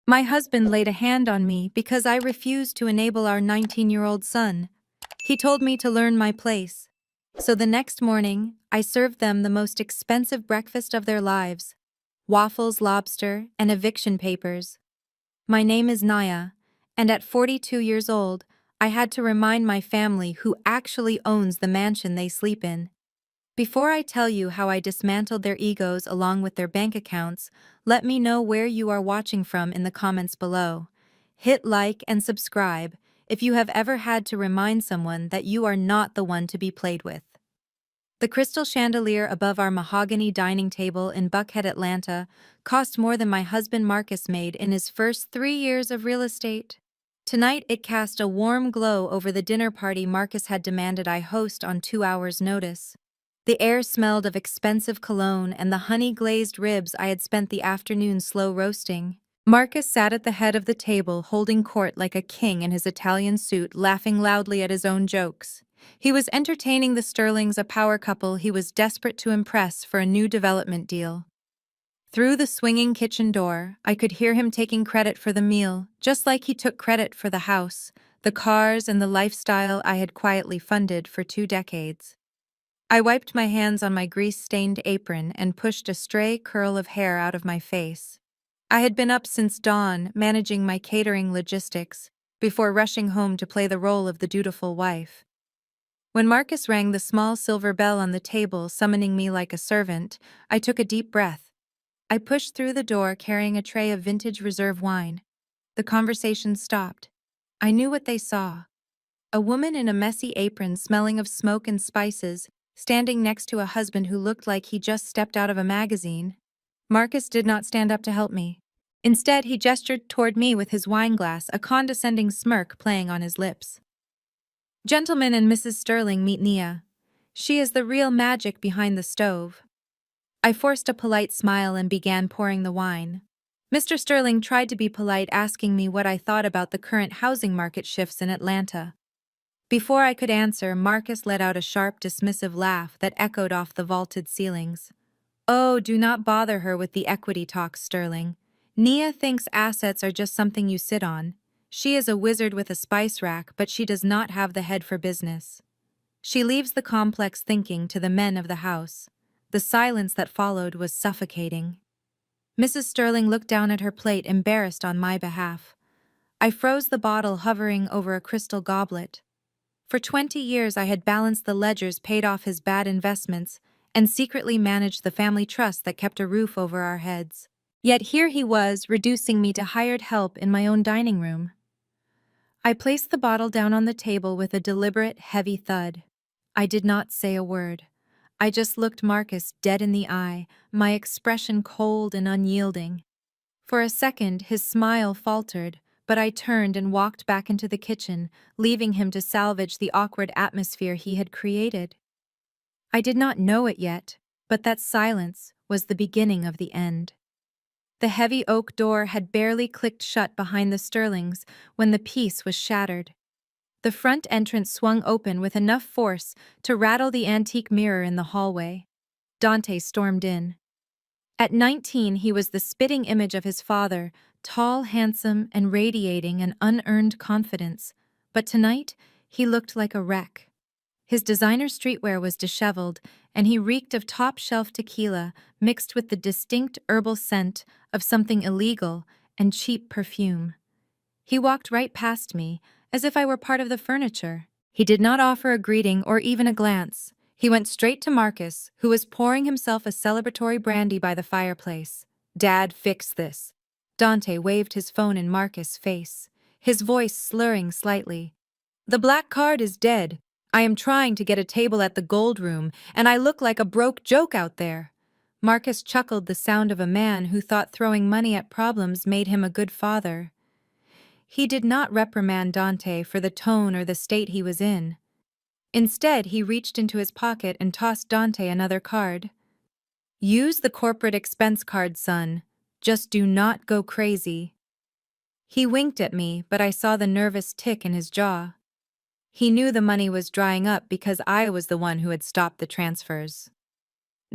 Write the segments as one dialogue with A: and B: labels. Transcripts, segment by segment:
A: My husband laid a hand on me because I refused to enable our 19-year-old son. He told me to learn my place. So the next morning, I served them the most expensive breakfast of their lives: waffles, lobster, and eviction papers. My name is Naya, and at 42 years old, I had to remind my family who actually owns the mansion they sleep in. Before I tell you how I dismantled their egos along with their bank accounts, let me know where you are watching from in the comments below. Hit like and subscribe if you have ever had to remind someone that you are not the one to be played with. The crystal chandelier above our mahogany dining table in Buckhead, Atlanta, cost more than my husband Marcus made in his first 3 years of real estate. Tonight it cast a warm glow over the dinner party Marcus had demanded I host on 2 hours' notice. The air smelled of expensive cologne and the honey-glazed ribs I had spent the afternoon slow roasting. Marcus sat at the head of the table holding court like a king in his Italian suit, laughing loudly at his own jokes. He was entertaining the Sterlings, a power couple he was desperate to impress for a new development deal. Through the swinging kitchen door, I could hear him taking credit for the meal, just like he took credit for the house, the cars, and the lifestyle I had quietly funded for 2 decades. I wiped my hands on my grease-stained apron and pushed a stray curl of hair out of my face. I had been up since dawn, managing my catering logistics, before rushing home to play the role of the dutiful wife. When Marcus rang the small silver bell on the table, summoning me like a servant, I took a deep breath. I pushed through the door carrying a tray of vintage reserve wine. The conversation stopped. I knew what they saw. A woman in a messy apron smelling of smoke and spices, standing next to a husband who looked like he just stepped out of a magazine. Marcus did not stand up to help me. Instead, he gestured toward me with his wineglass, a condescending smirk playing on his lips. "Gentlemen and Mrs. Sterling, meet Nia. She is the real magic behind the stove." I forced a polite smile and began pouring the wine. Mr. Sterling tried to be polite, asking me what I thought about the current housing market shifts in Atlanta. Before I could answer, Marcus let out a sharp, dismissive laugh that echoed off the vaulted ceilings. "Oh, do not bother her with the equity talk, Sterling. Nia thinks assets are just something you sit on. She is a wizard with a spice rack, but she does not have the head for business. She leaves the complex thinking to the men of the house." The silence that followed was suffocating. Mrs. Sterling looked down at her plate, embarrassed on my behalf. I froze the bottle hovering over a crystal goblet. For 20 years I had balanced the ledgers, paid off his bad investments, and secretly managed the family trust that kept a roof over our heads. Yet here he was, reducing me to hired help in my own dining room. I placed the bottle down on the table with a deliberate, heavy thud. I did not say a word. I just looked Marcus dead in the eye, my expression cold and unyielding. For a second, his smile faltered, but I turned and walked back into the kitchen, leaving him to salvage the awkward atmosphere he had created. I did not know it yet, but that silence was the beginning of the end. The heavy oak door had barely clicked shut behind the Sterlings when the peace was shattered. The front entrance swung open with enough force to rattle the antique mirror in the hallway. Dante stormed in. At 19, he was the spitting image of his father, tall, handsome, and radiating an unearned confidence. But tonight, he looked like a wreck. His designer streetwear was disheveled, and he reeked of top-shelf tequila mixed with the distinct herbal scent of something illegal and cheap perfume. He walked right past me, as if I were part of the furniture. He did not offer a greeting or even a glance. He went straight to Marcus, who was pouring himself a celebratory brandy by the fireplace. "Dad, fix this." Dante waved his phone in Marcus' face, his voice slurring slightly. "The black card is dead. I am trying to get a table at the Gold Room, and I look like a broke joke out there." Marcus chuckled, the sound of a man who thought throwing money at problems made him a good father. He did not reprimand Dante for the tone or the state he was in. Instead, he reached into his pocket and tossed Dante another card. "Use the corporate expense card, son. Just do not go crazy." He winked at me, but I saw the nervous tick in his jaw. He knew the money was drying up because I was the one who had stopped the transfers.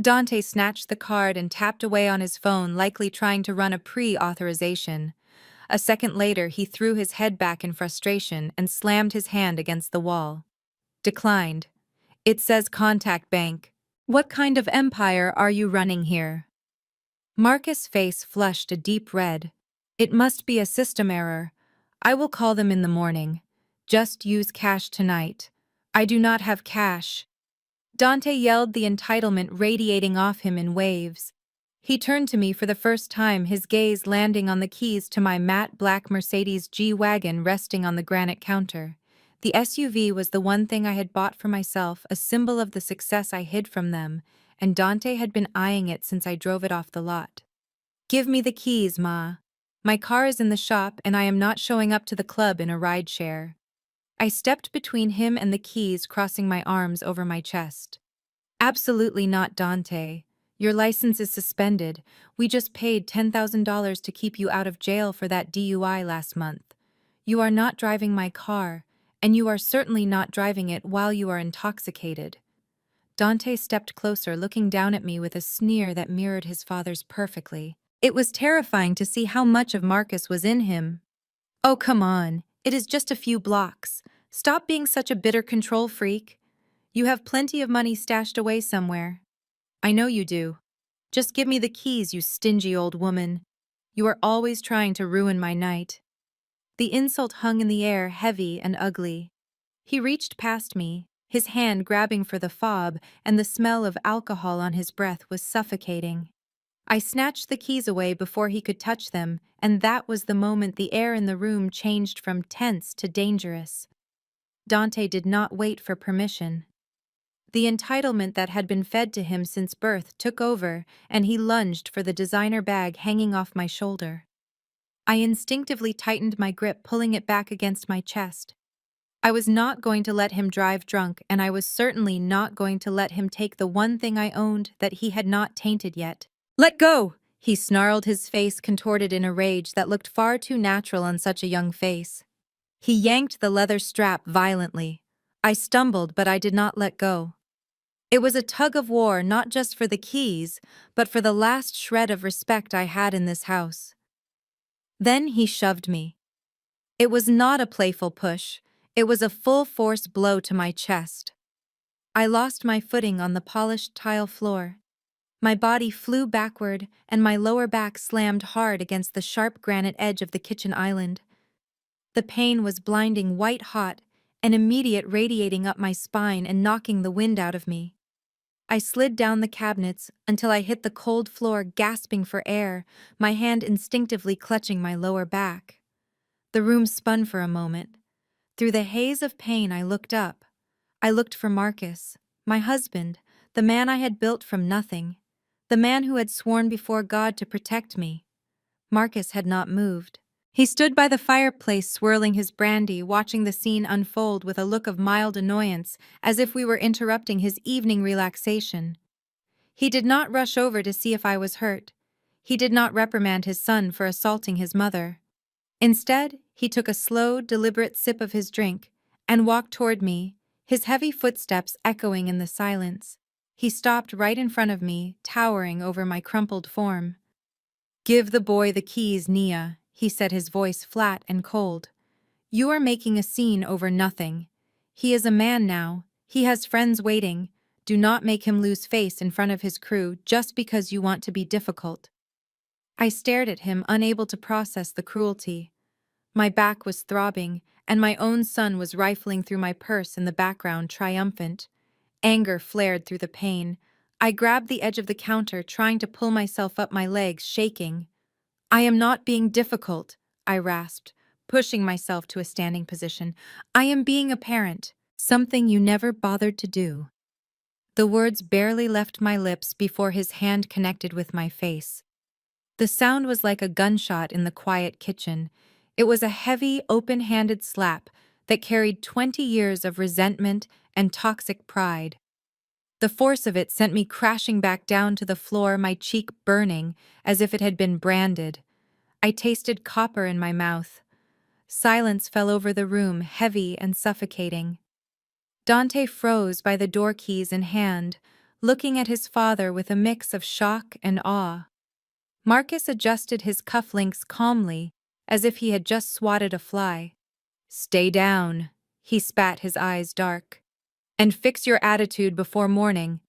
A: Dante snatched the card and tapped away on his phone, likely trying to run a pre-authorization. A second later, he threw his head back in frustration and slammed his hand against the wall. Declined. It says contact bank. What kind of empire are you running here? Marcus' face flushed a deep red. It must be a system error. I will call them in the morning. Just use cash tonight. I do not have cash. Dante yelled, the entitlement radiating off him in waves. He turned to me for the first time, his gaze landing on the keys to my matte black Mercedes G-Wagon resting on the granite counter. The SUV was the one thing I had bought for myself, a symbol of the success I hid from them, and Dante had been eyeing it since I drove it off the lot. Give me the keys, Ma. My car is in the shop and I am not showing up to the club in a rideshare. I stepped between him and the keys, crossing my arms over my chest. Absolutely not, Dante. Your license is suspended. We just paid $10,000 to keep you out of jail for that DUI last month. You are not driving my car, and you are certainly not driving it while you are intoxicated. Dante stepped closer, looking down at me with a sneer that mirrored his father's perfectly. It was terrifying to see how much of Marcus was in him. Oh, come on. It is just a few blocks. Stop being such a bitter control freak. You have plenty of money stashed away somewhere. I know you do. Just give me the keys, you stingy old woman. You are always trying to ruin my night. The insult hung in the air, heavy and ugly. He reached past me, his hand grabbing for the fob, and the smell of alcohol on his breath was suffocating. I snatched the keys away before he could touch them, and that was the moment the air in the room changed from tense to dangerous. Dante did not wait for permission. The entitlement that had been fed to him since birth took over, and he lunged for the designer bag hanging off my shoulder. I instinctively tightened my grip, pulling it back against my chest. I was not going to let him drive drunk, and I was certainly not going to let him take the one thing I owned that he had not tainted yet. Let go! He snarled, his face contorted in a rage that looked far too natural on such a young face. He yanked the leather strap violently. I stumbled, but I did not let go. It was a tug of war, not just for the keys, but for the last shred of respect I had in this house. Then he shoved me. It was not a playful push. It was a full-force blow to my chest. I lost my footing on the polished tile floor. My body flew backward, and my lower back slammed hard against the sharp granite edge of the kitchen island. The pain was blinding white hot, an immediate radiating up my spine and knocking the wind out of me. I slid down the cabinets until I hit the cold floor, gasping for air, my hand instinctively clutching my lower back. The room spun for a moment. Through the haze of pain, I looked up. I looked for Marcus, my husband, the man I had built from nothing, the man who had sworn before God to protect me. Marcus had not moved. He stood by the fireplace, swirling his brandy, watching the scene unfold with a look of mild annoyance, as if we were interrupting his evening relaxation. He did not rush over to see if I was hurt. He did not reprimand his son for assaulting his mother. Instead, he took a slow, deliberate sip of his drink and walked toward me, his heavy footsteps echoing in the silence. He stopped right in front of me, towering over my crumpled form. "Give the boy the keys, Nia," he said, his voice flat and cold. "You are making a scene over nothing. He is a man now. He has friends waiting. Do not make him lose face in front of his crew just because you want to be difficult." I stared at him, unable to process the cruelty. My back was throbbing, and my own son was rifling through my purse in the background, triumphant. Anger flared through the pain. I grabbed the edge of the counter, trying to pull myself up, my legs shaking. "I am not being difficult," I rasped, pushing myself to a standing position. "I am being a parent, something you never bothered to do." The words barely left my lips before his hand connected with my face. The sound was like a gunshot in the quiet kitchen. It was a heavy, open-handed slap that carried 20 years of resentment and toxic pride. The force of it sent me crashing back down to the floor, my cheek burning as if it had been branded. I tasted copper in my mouth. Silence fell over the room, heavy and suffocating. Dante froze by the door keys in hand, looking at his father with a mix of shock and awe. Marcus adjusted his cufflinks calmly, as if he had just swatted a fly. "Stay down," he spat, his eyes dark. "And fix your attitude before morning.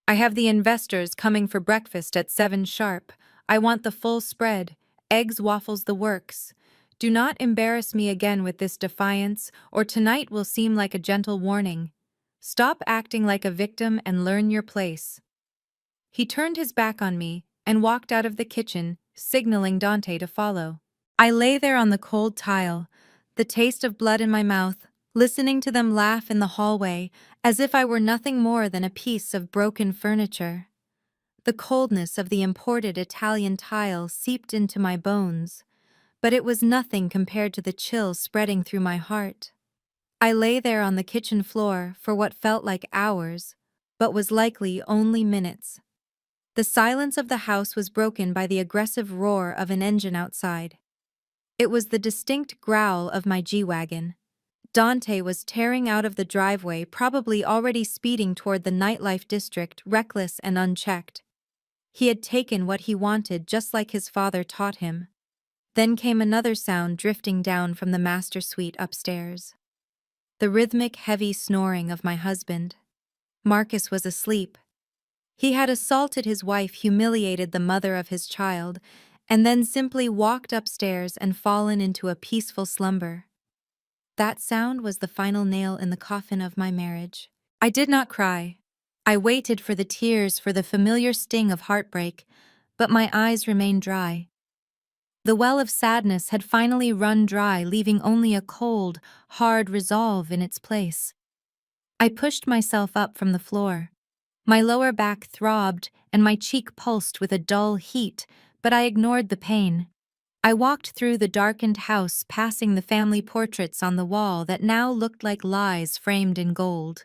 A: I have the investors coming for breakfast at 7 sharp. I want the full spread, eggs, waffles, the works. Do not embarrass me again with this defiance, or tonight will seem like a gentle warning. Stop acting like a victim and learn your place." He turned his back on me and walked out of the kitchen, signaling Dante to follow. I lay there on the cold tile, the taste of blood in my mouth, listening to them laugh in the hallway as if I were nothing more than a piece of broken furniture. The coldness of the imported Italian tile seeped into my bones, but it was nothing compared to the chill spreading through my heart. I lay there on the kitchen floor for what felt like hours, but was likely only minutes. The silence of the house was broken by the aggressive roar of an engine outside. It was the distinct growl of my G-Wagon. Dante was tearing out of the driveway, probably already speeding toward the nightlife district, reckless and unchecked. He had taken what he wanted, just like his father taught him. Then came another sound drifting down from the master suite upstairs. The rhythmic, heavy snoring of my husband. Marcus was asleep. He had assaulted his wife, humiliated the mother of his child, and then simply walked upstairs and fallen into a peaceful slumber. That sound was the final nail in the coffin of my marriage. I did not cry. I waited for the tears, for the familiar sting of heartbreak, but my eyes remained dry. The well of sadness had finally run dry, leaving only a cold, hard resolve in its place. I pushed myself up from the floor. My lower back throbbed and my cheek pulsed with a dull heat, but I ignored the pain. I walked through the darkened house, passing the family portraits on the wall that now looked like lies framed in gold.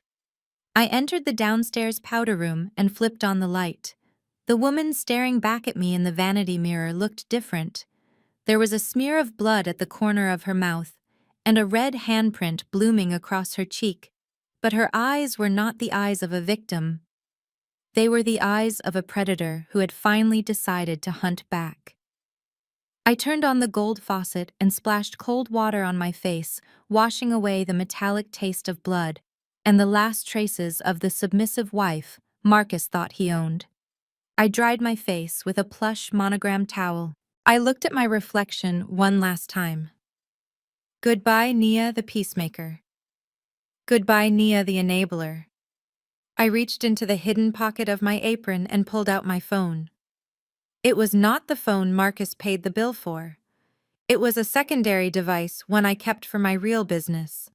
A: I entered the downstairs powder room and flipped on the light. The woman staring back at me in the vanity mirror looked different. There was a smear of blood at the corner of her mouth, and a red handprint blooming across her cheek. But her eyes were not the eyes of a victim. They were the eyes of a predator who had finally decided to hunt back. I turned on the gold faucet and splashed cold water on my face, washing away the metallic taste of blood and the last traces of the submissive wife Marcus thought he owned. I dried my face with a plush monogrammed towel. I looked at my reflection one last time. Goodbye, Nia the peacemaker. Goodbye, Nia the enabler. I reached into the hidden pocket of my apron and pulled out my phone. It was not the phone Marcus paid the bill for. It was a secondary device, one I kept for my real business.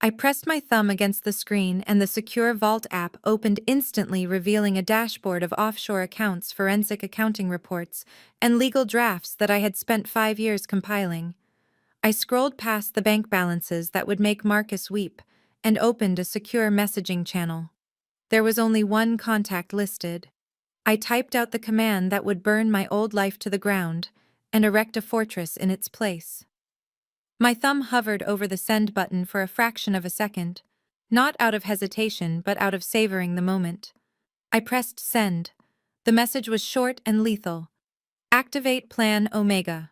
A: I pressed my thumb against the screen and the Secure Vault app opened instantly, revealing a dashboard of offshore accounts, forensic accounting reports, and legal drafts that I had spent 5 years compiling. I scrolled past the bank balances that would make Marcus weep and opened a secure messaging channel. There was only one contact listed. I typed out the command that would burn my old life to the ground and erect a fortress in its place. My thumb hovered over the send button for a fraction of a second, not out of hesitation but out of savoring the moment. I pressed send. The message was short and lethal. Activate Plan Omega.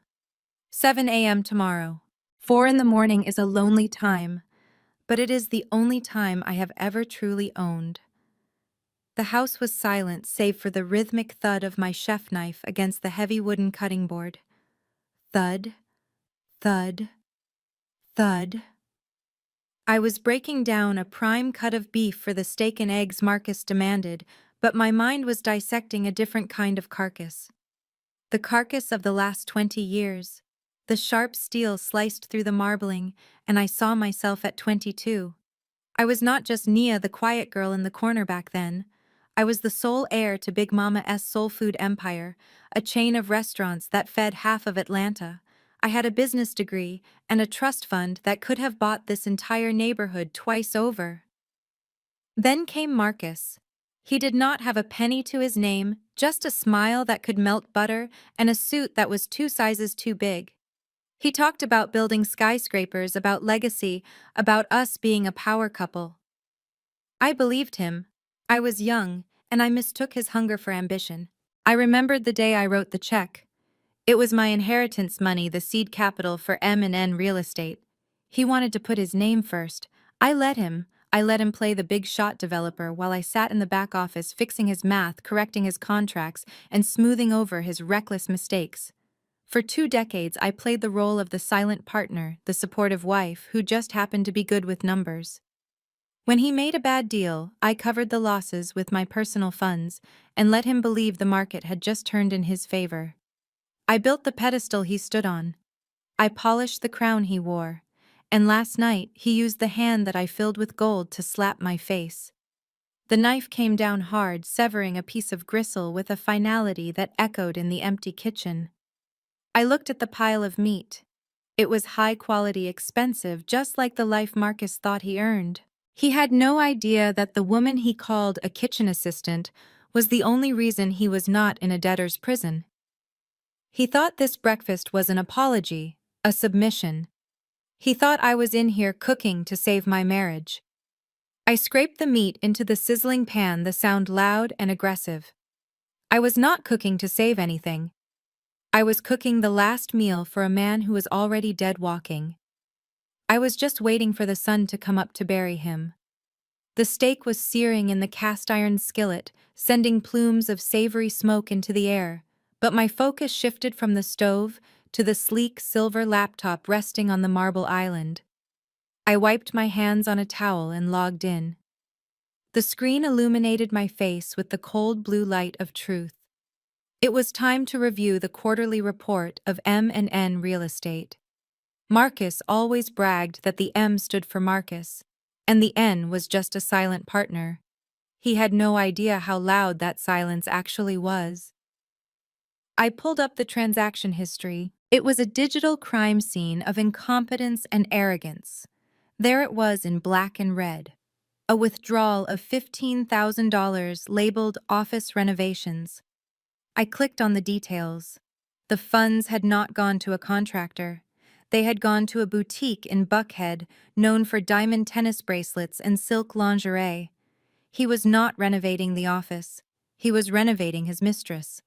A: 7 a.m. tomorrow. 4 in the morning is a lonely time, but it is the only time I have ever truly owned. The house was silent save for the rhythmic thud of my chef knife against the heavy wooden cutting board. Thud, thud, thud. I was breaking down a prime cut of beef for the steak and eggs Marcus demanded, but my mind was dissecting a different kind of carcass. The carcass of the last 20 years. The sharp steel sliced through the marbling, and I saw myself at 22. I was not just Nia, the quiet girl in the corner back then. I was the sole heir to Big Mama's soul food empire, a chain of restaurants that fed half of Atlanta. I had a business degree and a trust fund that could have bought this entire neighborhood twice over. Then came Marcus. He did not have a penny to his name, just a smile that could melt butter and a suit that was 2 sizes too big. He talked about building skyscrapers, about legacy, about us being a power couple. I believed him. I was young, and I mistook his hunger for ambition. I remembered the day I wrote the check. It was my inheritance money, the seed capital for M&N real estate. He wanted to put his name first. I let him. I let him play the big shot developer while I sat in the back office fixing his math, correcting his contracts, and smoothing over his reckless mistakes. For 2 decades, I played the role of the silent partner, the supportive wife who just happened to be good with numbers. When he made a bad deal, I covered the losses with my personal funds and let him believe the market had just turned in his favor. I built the pedestal he stood on. I polished the crown he wore. And last night, he used the hand that I filled with gold to slap my face. The knife came down hard, severing a piece of gristle with a finality that echoed in the empty kitchen. I looked at the pile of meat. It was high quality, expensive, just like the life Marcus thought he earned. He had no idea that the woman he called a kitchen assistant was the only reason he was not in a debtor's prison. He thought this breakfast was an apology, a submission. He thought I was in here cooking to save my marriage. I scraped the meat into the sizzling pan, the sound loud and aggressive. I was not cooking to save anything. I was cooking the last meal for a man who was already dead walking. I was just waiting for the sun to come up to bury him. The steak was searing in the cast-iron skillet, sending plumes of savory smoke into the air, but my focus shifted from the stove to the sleek silver laptop resting on the marble island. I wiped my hands on a towel and logged in. The screen illuminated my face with the cold blue light of truth. It was time to review the quarterly report of M&N Real Estate. Marcus always bragged that the M stood for Marcus, and the N was just a silent partner. He had no idea how loud that silence actually was. I pulled up the transaction history. It was a digital crime scene of incompetence and arrogance. There it was in black and red. A withdrawal of $15,000 labeled office renovations. I clicked on the details. The funds had not gone to a contractor. They had gone to a boutique in Buckhead known for diamond tennis bracelets and silk lingerie. He was not renovating the office. He was renovating his mistress.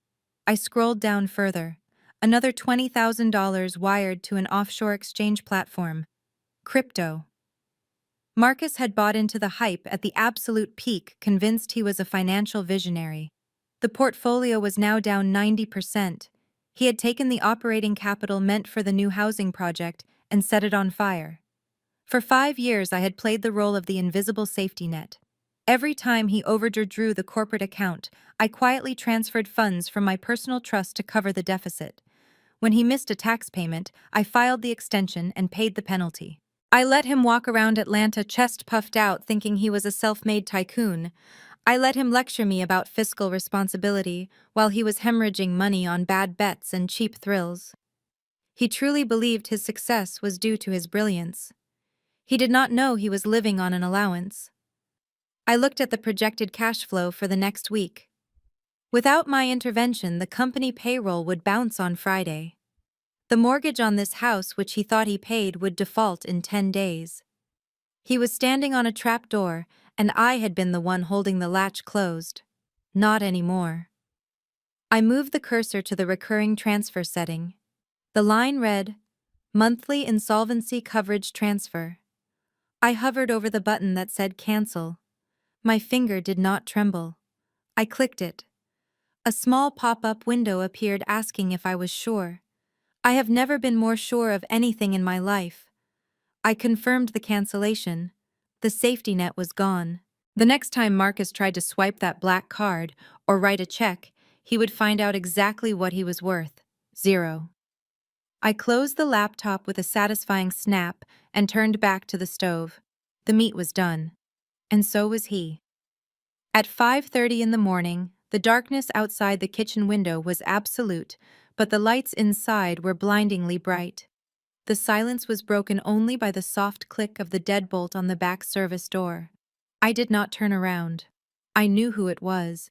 A: I scrolled down further. Another $20,000 wired to an offshore exchange platform. Crypto. Marcus had bought into the hype at the absolute peak, convinced he was a financial visionary. The portfolio was now down 90%. He had taken the operating capital meant for the new housing project and set it on fire. For 5 years I had played the role of the invisible safety net. Every time he overdrew the corporate account, I quietly transferred funds from my personal trust to cover the deficit. When he missed a tax payment, I filed the extension and paid the penalty. I let him walk around Atlanta chest puffed out thinking he was a self-made tycoon. I let him lecture me about fiscal responsibility while he was hemorrhaging money on bad bets and cheap thrills. He truly believed his success was due to his brilliance. He did not know he was living on an allowance. I looked at the projected cash flow for the next week. Without my intervention, the company payroll would bounce on Friday. The mortgage on this house, which he thought he paid, would default in 10 days. He was standing on a trap door, and I had been the one holding the latch closed. Not anymore. I moved the cursor to the recurring transfer setting. The line read, Monthly Insolvency Coverage Transfer. I hovered over the button that said Cancel. My finger did not tremble. I clicked it. A small pop-up window appeared asking if I was sure. I have never been more sure of anything in my life. I confirmed the cancellation. The safety net was gone. The next time Marcus tried to swipe that black card or write a check, he would find out exactly what he was worth. 0. I closed the laptop with a satisfying snap and turned back to the stove. The meat was done. And so was he. At 5:30 in the morning, the darkness outside the kitchen window was absolute, but the lights inside were blindingly bright. The silence was broken only by the soft click of the deadbolt on the back service door. I did not turn around. I knew who it was.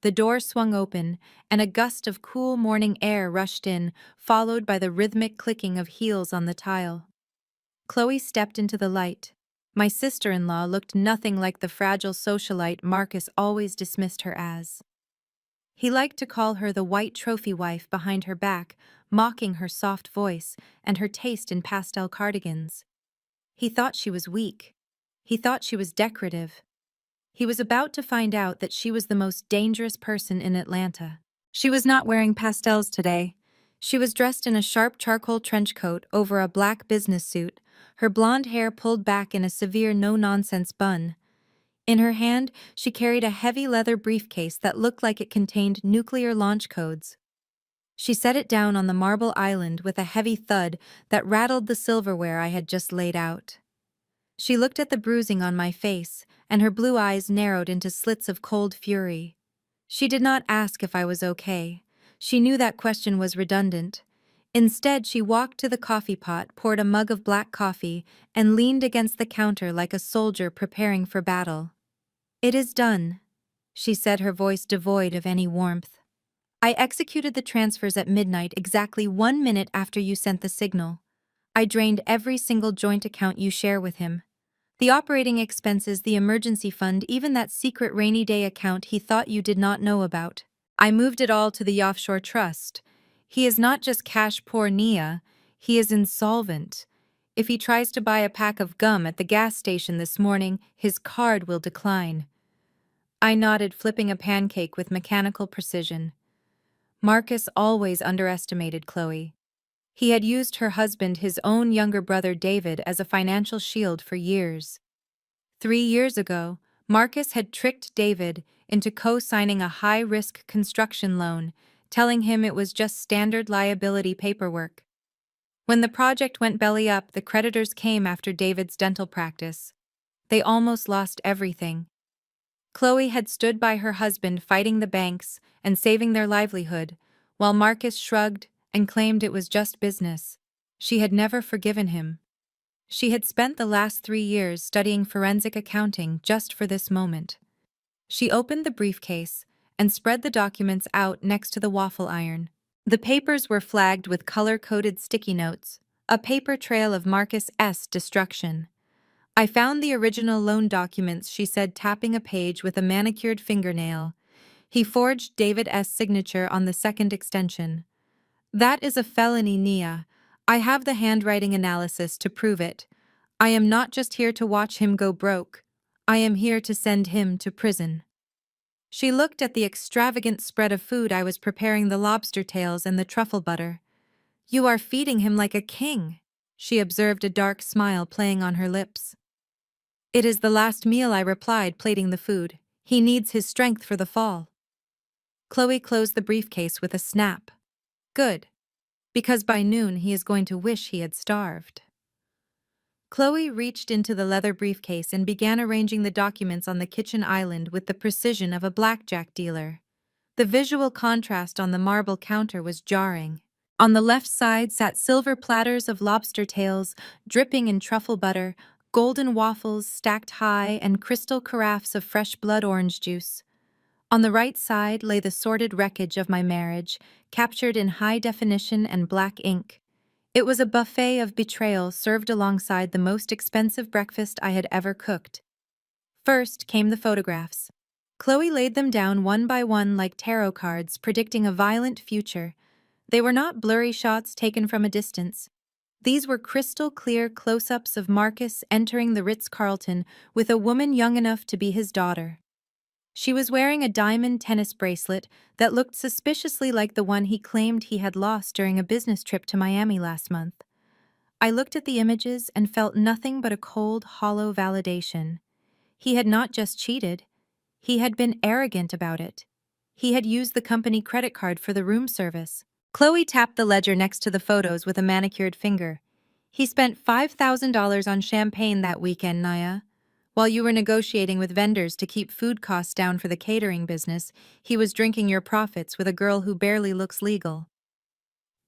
A: The door swung open, and a gust of cool morning air rushed in, followed by the rhythmic clicking of heels on the tile. Chloe stepped into the light. My sister-in-law looked nothing like the fragile socialite Marcus always dismissed her as. He liked to call her the white trophy wife behind her back, mocking her soft voice and her taste in pastel cardigans. He thought she was weak. He thought she was decorative. He was about to find out that she was the most dangerous person in Atlanta. She was not wearing pastels today. She was dressed in a sharp charcoal trench coat over a black business suit, her blonde hair pulled back in a severe no-nonsense bun. In her hand, she carried a heavy leather briefcase that looked like it contained nuclear launch codes. She set it down on the marble island with a heavy thud that rattled the silverware I had just laid out. She looked at the bruising on my face, and her blue eyes narrowed into slits of cold fury. She did not ask if I was okay. She knew that question was redundant. Instead, she walked to the coffee pot, poured a mug of black coffee, and leaned against the counter like a soldier preparing for battle. "It is done," she said, her voice devoid of any warmth. "I executed the transfers at midnight, exactly 1 minute after you sent the signal. I drained every single joint account you share with him. The operating expenses, the emergency fund, even that secret rainy day account he thought you did not know about. I moved it all to the offshore trust. He is not just cash poor, Nia, he is insolvent. If he tries to buy a pack of gum at the gas station this morning, his card will decline." I nodded, flipping a pancake with mechanical precision. Marcus always underestimated Chloe. He had used her husband, his own younger brother David, as a financial shield for years. 3 years ago, Marcus had tricked David into co-signing a high-risk construction loan, telling him it was just standard liability paperwork. When the project went belly up, the creditors came after David's dental practice. They almost lost everything. Chloe had stood by her husband, fighting the banks and saving their livelihood, while Marcus shrugged and claimed it was just business. She had never forgiven him. She had spent the last 3 years studying forensic accounting just for this moment. She opened the briefcase and spread the documents out next to the waffle iron. The papers were flagged with color-coded sticky notes, a paper trail of Marcus's destruction. "I found the original loan documents," she said, tapping a page with a manicured fingernail. "He forged David's signature on the second extension. That is a felony, Nia. I have the handwriting analysis to prove it. I am not just here to watch him go broke. I am here to send him to prison." She looked at the extravagant spread of food I was preparing, the lobster tails and the truffle butter. "You are feeding him like a king," she observed, a dark smile playing on her lips. "It is the last meal," I replied, plating the food. "He needs his strength for the fall." Chloe closed the briefcase with a snap. "Good. Because by noon he is going to wish he had starved." Chloe reached into the leather briefcase and began arranging the documents on the kitchen island with the precision of a blackjack dealer. The visual contrast on the marble counter was jarring. On the left side sat silver platters of lobster tails, dripping in truffle butter, golden waffles stacked high, and crystal carafes of fresh blood orange juice. On the right side lay the sordid wreckage of my marriage, captured in high definition and black ink. It was a buffet of betrayal served alongside the most expensive breakfast I had ever cooked. First came the photographs. Chloe laid them down one by one like tarot cards, predicting a violent future. They were not blurry shots taken from a distance. These were crystal-clear close-ups of Marcus entering the Ritz-Carlton with a woman young enough to be his daughter. She was wearing a diamond tennis bracelet that looked suspiciously like the one he claimed he had lost during a business trip to Miami last month. I looked at the images and felt nothing but a cold, hollow validation. He had not just cheated. He had been arrogant about it. He had used the company credit card for the room service. Chloe tapped the ledger next to the photos with a manicured finger. "He spent $5,000 on champagne that weekend, Naya. While you were negotiating with vendors to keep food costs down for the catering business, he was drinking your profits with a girl who barely looks legal."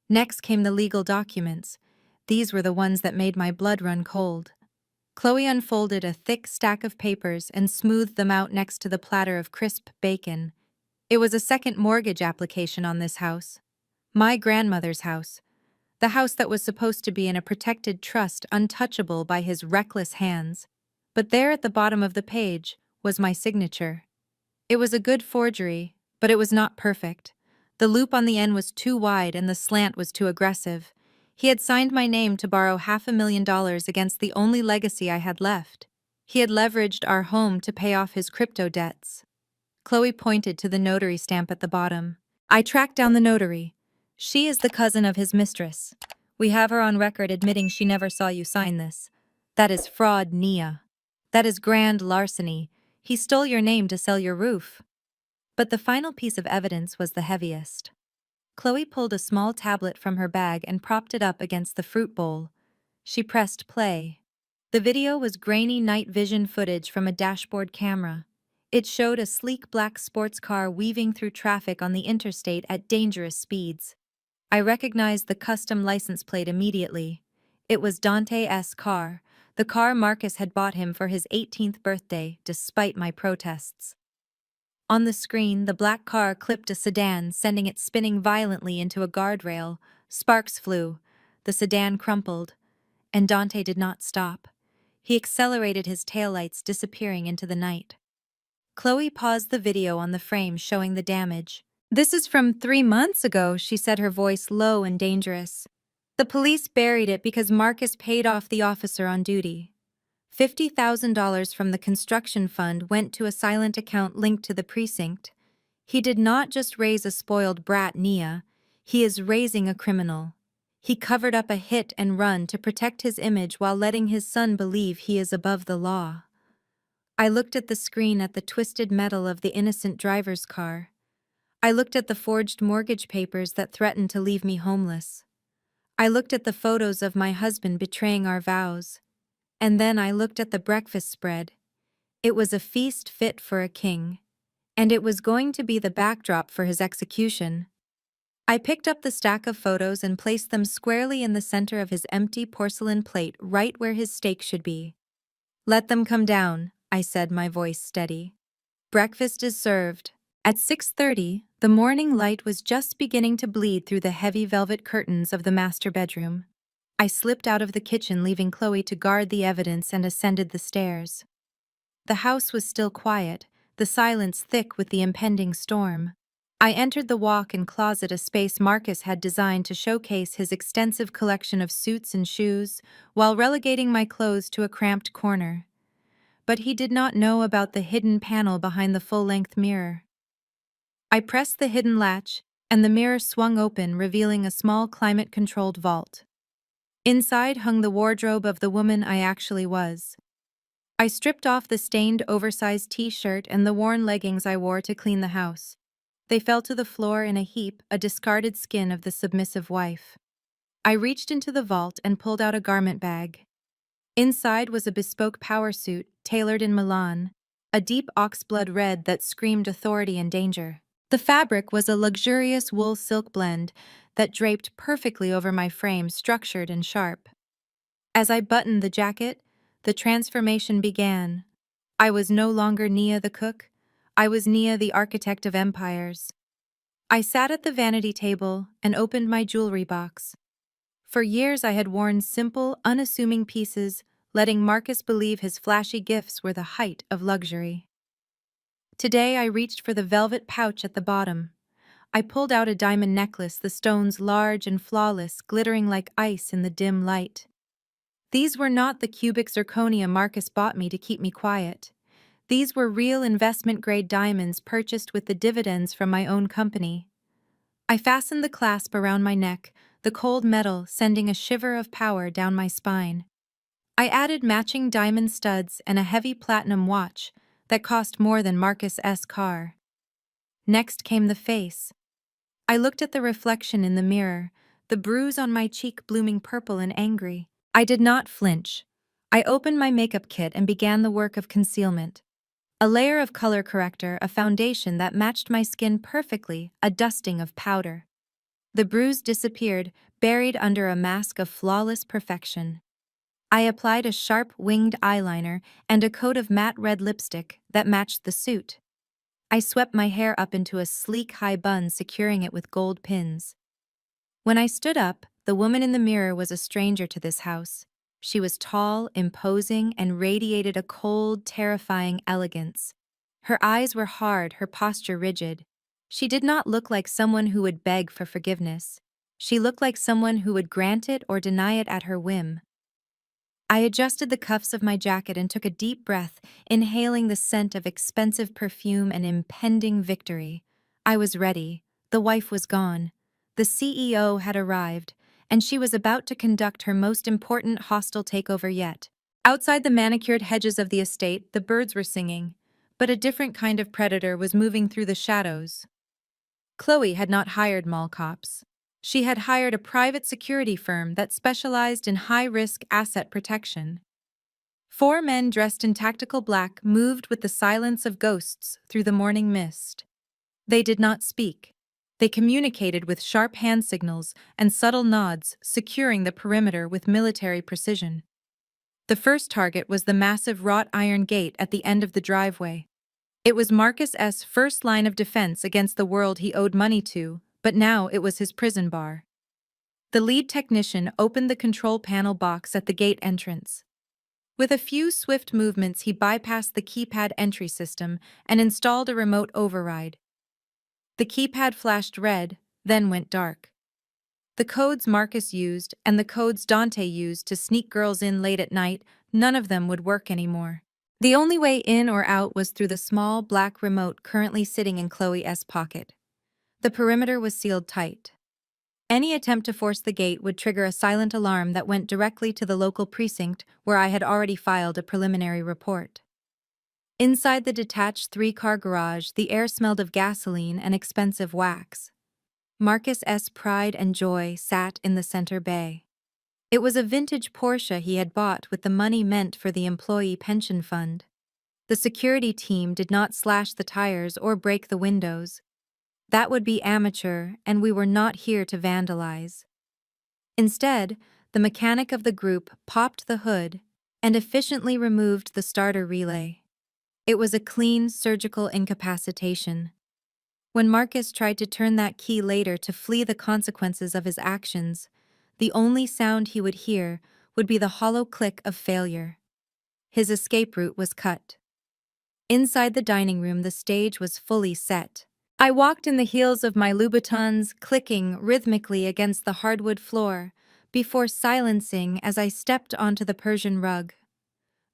A: Next came the legal documents. These were the ones that made my blood run cold. Chloe unfolded a thick stack of papers and smoothed them out next to the platter of crisp bacon. It was a second mortgage application on this house. My grandmother's house. The house that was supposed to be in a protected trust, untouchable by his reckless hands. But there at the bottom of the page was my signature. It was a good forgery, but it was not perfect. The loop on the end was too wide and the slant was too aggressive. He had signed my name to borrow $500,000 against the only legacy I had left. He had leveraged our home to pay off his crypto debts. Chloe pointed to the notary stamp at the bottom. I tracked down the notary. She is the cousin of his mistress. We have her on record admitting she never saw you sign this. That is fraud, Nia. That is grand larceny. He stole your name to sell your roof. But the final piece of evidence was the heaviest. Chloe pulled a small tablet from her bag and propped it up against the fruit bowl. She pressed play. The video was grainy night vision footage from a dashboard camera. It showed a sleek black sports car weaving through traffic on the interstate at dangerous speeds. I recognized the custom license plate immediately. It was Dante's car, the car Marcus had bought him for his 18th birthday, despite my protests. On the screen, the black car clipped a sedan, sending it spinning violently into a guardrail. Sparks flew. The sedan crumpled. And Dante did not stop. He accelerated his taillights, disappearing into the night. Chloe paused the video on the frame, showing the damage. This is from 3 months ago, she said, her voice low and dangerous. The police buried it because Marcus paid off the officer on duty. $50,000 from the construction fund went to a silent account linked to the precinct. He did not just raise a spoiled brat, Nia. He is raising a criminal. He covered up a hit and run to protect his image while letting his son believe he is above the law. I looked at the screen, at the twisted metal of the innocent driver's car. I looked at the forged mortgage papers that threatened to leave me homeless. I looked at the photos of my husband betraying our vows. And then I looked at the breakfast spread. It was a feast fit for a king. And it was going to be the backdrop for his execution. I picked up the stack of photos and placed them squarely in the center of his empty porcelain plate, right where his steak should be. Let them come down, I said, my voice steady. Breakfast is served. At 6:30, the morning light was just beginning to bleed through the heavy velvet curtains of the master bedroom. I slipped out of the kitchen, leaving Chloe to guard the evidence, and ascended the stairs. The house was still quiet, the silence thick with the impending storm. I entered the walk-in closet, a space Marcus had designed to showcase his extensive collection of suits and shoes, while relegating my clothes to a cramped corner. But he did not know about the hidden panel behind the full-length mirror. I pressed the hidden latch, and the mirror swung open, revealing a small climate-controlled vault. Inside hung the wardrobe of the woman I actually was. I stripped off the stained, oversized t-shirt and the worn leggings I wore to clean the house. They fell to the floor in a heap, a discarded skin of the submissive wife. I reached into the vault and pulled out a garment bag. Inside was a bespoke power suit, tailored in Milan, a deep oxblood red that screamed authority and danger. The fabric was a luxurious wool-silk blend that draped perfectly over my frame, structured and sharp. As I buttoned the jacket, the transformation began. I was no longer Nia the cook. I was Nia, the architect of empires. I sat at the vanity table and opened my jewelry box. For years I had worn simple, unassuming pieces, letting Marcus believe his flashy gifts were the height of luxury. Today I reached for the velvet pouch at the bottom. I pulled out a diamond necklace, the stones large and flawless, glittering like ice in the dim light. These were not the cubic zirconia Marcus bought me to keep me quiet. These were real investment-grade diamonds purchased with the dividends from my own company. I fastened the clasp around my neck, the cold metal sending a shiver of power down my spine. I added matching diamond studs and a heavy platinum watch that cost more than Marcus's car. Next came the face. I looked at the reflection in the mirror, the bruise on my cheek blooming purple and angry. I did not flinch. I opened my makeup kit and began the work of concealment. A layer of color corrector, a foundation that matched my skin perfectly, a dusting of powder. The bruise disappeared, buried under a mask of flawless perfection. I applied a sharp winged eyeliner and a coat of matte red lipstick that matched the suit. I swept my hair up into a sleek high bun, securing it with gold pins. When I stood up, the woman in the mirror was a stranger to this house. She was tall, imposing, and radiated a cold, terrifying elegance. Her eyes were hard, her posture rigid. She did not look like someone who would beg for forgiveness. She looked like someone who would grant it or deny it at her whim. I adjusted the cuffs of my jacket and took a deep breath, inhaling the scent of expensive perfume and impending victory. I was ready. The wife was gone. The CEO had arrived, and she was about to conduct her most important hostile takeover yet. Outside the manicured hedges of the estate, the birds were singing, but a different kind of predator was moving through the shadows. Chloe had not hired mall cops. She had hired a private security firm that specialized in high-risk asset protection. 4 men dressed in tactical black moved with the silence of ghosts through the morning mist. They did not speak. They communicated with sharp hand signals and subtle nods, securing the perimeter with military precision. The first target was the massive wrought iron gate at the end of the driveway. It was Marcus's first line of defense against the world he owed money to, but now it was his prison bar. The lead technician opened the control panel box at the gate entrance. With a few swift movements, he bypassed the keypad entry system and installed a remote override. The keypad flashed red, then went dark. The codes Marcus used and the codes Dante used to sneak girls in late at night, none of them would work anymore. The only way in or out was through the small black remote currently sitting in Chloe's pocket. The perimeter was sealed tight. Any attempt to force the gate would trigger a silent alarm that went directly to the local precinct where I had already filed a preliminary report. Inside the detached 3-car garage, the air smelled of gasoline and expensive wax. Marcus's pride and joy sat in the center bay. It was a vintage Porsche he had bought with the money meant for the employee pension fund. The security team did not slash the tires or break the windows. That would be amateur, and we were not here to vandalize. Instead, the mechanic of the group popped the hood and efficiently removed the starter relay. It was a clean surgical incapacitation. When Marcus tried to turn that key later to flee the consequences of his actions, the only sound he would hear would be the hollow click of failure. His escape route was cut. Inside the dining room, the stage was fully set. I walked in the heels of my Louboutins, clicking rhythmically against the hardwood floor, before silencing as I stepped onto the Persian rug.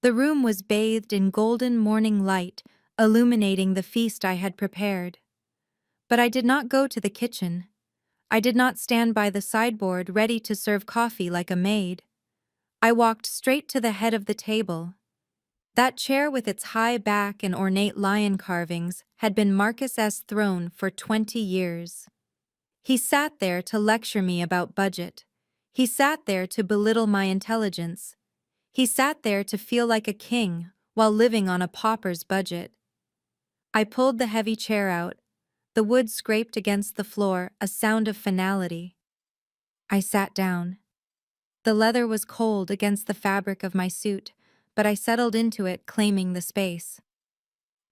A: The room was bathed in golden morning light, illuminating the feast I had prepared. But I did not go to the kitchen. I did not stand by the sideboard ready to serve coffee like a maid. I walked straight to the head of the table. That chair with its high back and ornate lion carvings had been Marcus's throne for 20 years. He sat there to lecture me about budget. He sat there to belittle my intelligence. He sat there to feel like a king while living on a pauper's budget. I pulled the heavy chair out. The wood scraped against the floor, a sound of finality. I sat down. The leather was cold against the fabric of my suit, but I settled into it, claiming the space.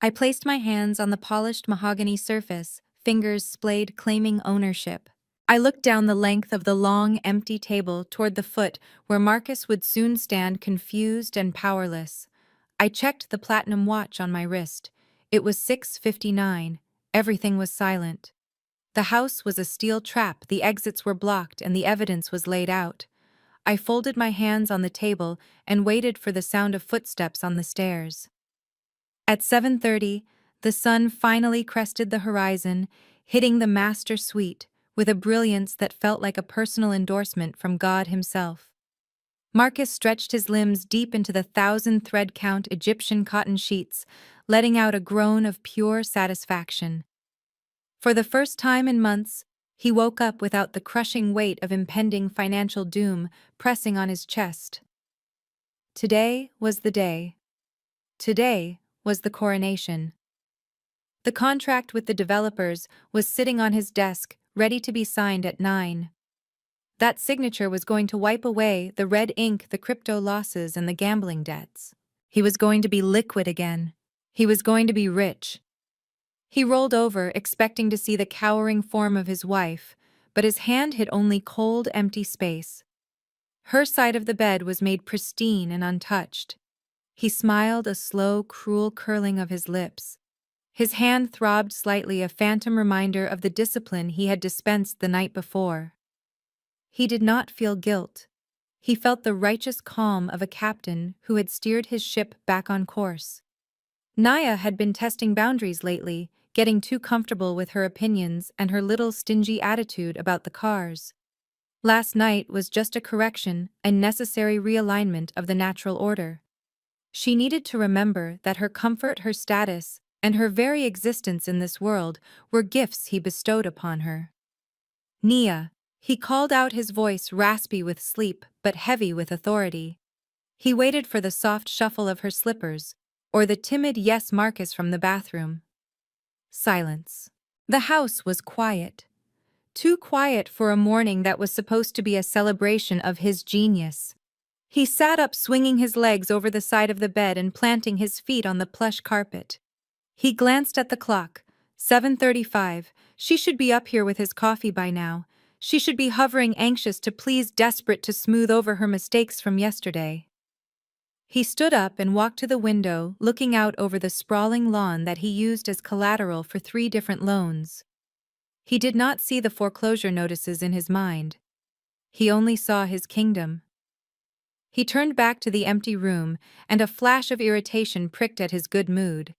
A: I placed my hands on the polished mahogany surface, fingers splayed, claiming ownership. I looked down the length of the long, empty table toward the foot where Marcus would soon stand, confused and powerless. I checked the platinum watch on my wrist. It was 6:59. Everything was silent. The house was a steel trap, the exits were blocked, and the evidence was laid out. I folded my hands on the table and waited for the sound of footsteps on the stairs. At 7:30, the sun finally crested the horizon, hitting the master suite with a brilliance that felt like a personal endorsement from God himself. Marcus stretched his limbs deep into the 1,000-thread-count Egyptian cotton sheets, letting out a groan of pure satisfaction. For the first time in months, he woke up without the crushing weight of impending financial doom pressing on his chest. Today was the day. Today was the coronation. The contract with the developers was sitting on his desk, ready to be signed at 9. That signature was going to wipe away the red ink, the crypto losses, and the gambling debts. He was going to be liquid again. He was going to be rich. He rolled over, expecting to see the cowering form of his wife, but his hand hit only cold, empty space. Her side of the bed was made pristine and untouched. He smiled, a slow, cruel curling of his lips. His hand throbbed slightly, a phantom reminder of the discipline he had dispensed the night before. He did not feel guilt. He felt the righteous calm of a captain who had steered his ship back on course. Naya had been testing boundaries lately, getting too comfortable with her opinions and her little stingy attitude about the cars. Last night was just a correction, a necessary realignment of the natural order. She needed to remember that her comfort, her status, and her very existence in this world were gifts he bestowed upon her. Nia, he called out, his voice raspy with sleep but heavy with authority. He waited for the soft shuffle of her slippers, or the timid yes Marcus from the bathroom. Silence. The house was quiet. Too quiet for a morning that was supposed to be a celebration of his genius. He sat up, swinging his legs over the side of the bed and planting his feet on the plush carpet. He glanced at the clock. 7:35. She should be up here with his coffee by now. She should be hovering, anxious to please, desperate to smooth over her mistakes from yesterday. He stood up and walked to the window, looking out over the sprawling lawn that he used as collateral for 3 different loans. He did not see the foreclosure notices in his mind. He only saw his kingdom. He turned back to the empty room, and a flash of irritation pricked at his good mood.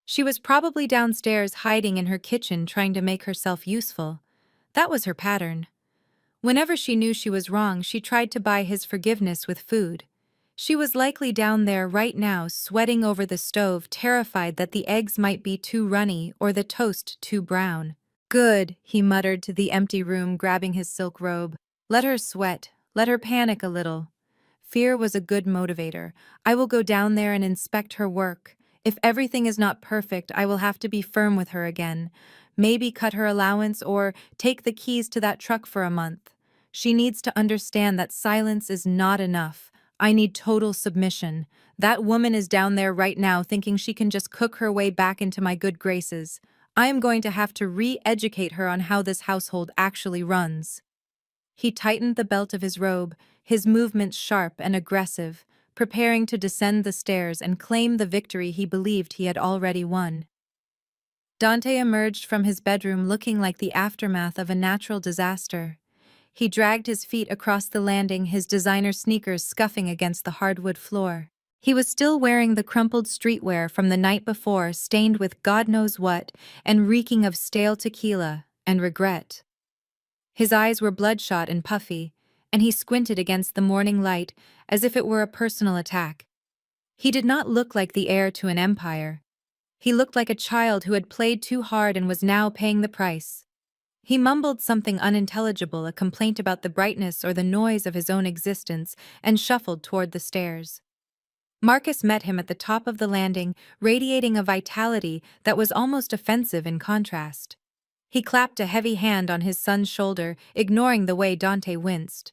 A: She was probably downstairs, hiding in her kitchen, trying to make herself useful. That was her pattern. Whenever she knew she was wrong, she tried to buy his forgiveness with food. She was likely down there right now, sweating over the stove, terrified that the eggs might be too runny or the toast too brown. Good, he muttered to the empty room, grabbing his silk robe. Let her sweat, let her panic a little. Fear was a good motivator. I will go down there and inspect her work. If everything is not perfect, I will have to be firm with her again. Maybe cut her allowance or take the keys to that truck for a month. She needs to understand that silence is not enough. I need total submission. That woman is down there right now thinking she can just cook her way back into my good graces. I am going to have to re-educate her on how this household actually runs. He tightened the belt of his robe, his movements sharp and aggressive, preparing to descend the stairs and claim the victory he believed he had already won. Dante emerged from his bedroom looking like the aftermath of a natural disaster. He dragged his feet across the landing, his designer sneakers scuffing against the hardwood floor. He was still wearing the crumpled streetwear from the night before, stained with God knows what, and reeking of stale tequila and regret. His eyes were bloodshot and puffy, and he squinted against the morning light as if it were a personal attack. He did not look like the heir to an empire. He looked like a child who had played too hard and was now paying the price. He mumbled something unintelligible, a complaint about the brightness or the noise of his own existence, and shuffled toward the stairs. Marcus met him at the top of the landing, radiating a vitality that was almost offensive in contrast. He clapped a heavy hand on his son's shoulder, ignoring the way Dante winced.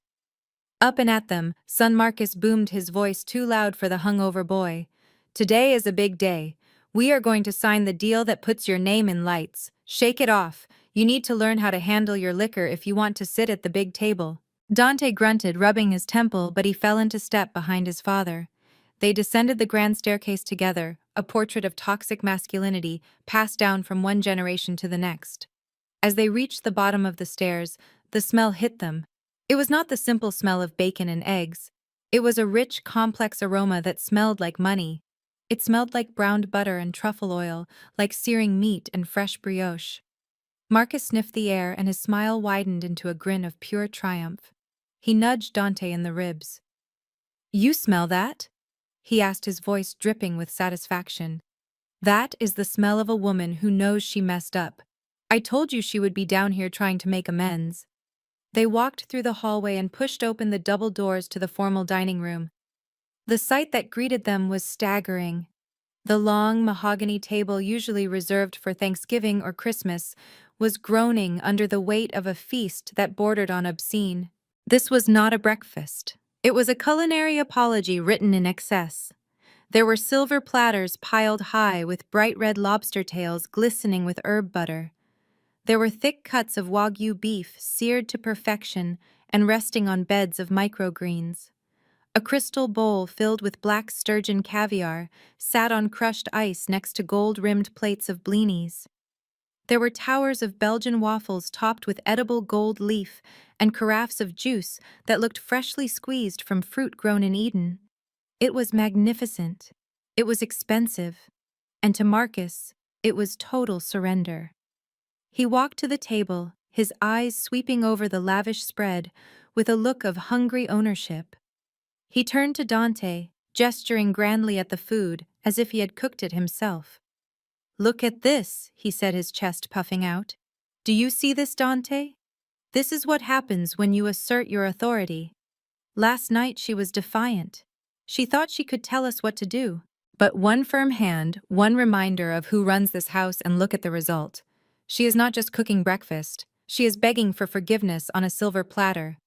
A: Up and at them, son Marcus boomed, his voice too loud for the hungover boy. Today is a big day. We are going to sign the deal that puts your name in lights. Shake it off. You need to learn how to handle your liquor if you want to sit at the big table. Dante grunted, rubbing his temple, but he fell into step behind his father. They descended the grand staircase together, a portrait of toxic masculinity passed down from one generation to the next. As they reached the bottom of the stairs, the smell hit them. It was not the simple smell of bacon and eggs. It was a rich, complex aroma that smelled like money. It smelled like browned butter and truffle oil, like searing meat and fresh brioche. Marcus sniffed the air, and his smile widened into a grin of pure triumph. He nudged Dante in the ribs. "You smell that?" he asked, his voice dripping with satisfaction. "That is the smell of a woman who knows she messed up. I told you she would be down here trying to make amends." They walked through the hallway and pushed open the double doors to the formal dining room. The sight that greeted them was staggering. The long mahogany table, usually reserved for Thanksgiving or Christmas, was groaning under the weight of a feast that bordered on obscene. This was not a breakfast. It was a culinary apology written in excess. There were silver platters piled high with bright red lobster tails glistening with herb butter. There were thick cuts of Wagyu beef seared to perfection and resting on beds of microgreens. A crystal bowl filled with black sturgeon caviar sat on crushed ice next to gold-rimmed plates of blinis. There were towers of Belgian waffles topped with edible gold leaf and carafes of juice that looked freshly squeezed from fruit grown in Eden. It was magnificent. It was expensive. And to Marcus, it was total surrender. He walked to the table, his eyes sweeping over the lavish spread with a look of hungry ownership. He turned to Dante, gesturing grandly at the food as if he had cooked it himself. "Look at this," he said, his chest puffing out. "Do you see this, Dante? This is what happens when you assert your authority." Last night she was defiant. She thought she could tell us what to do. But one firm hand, one reminder of who runs this house, and look at the result. She is not just cooking breakfast, she is begging for forgiveness on a silver platter.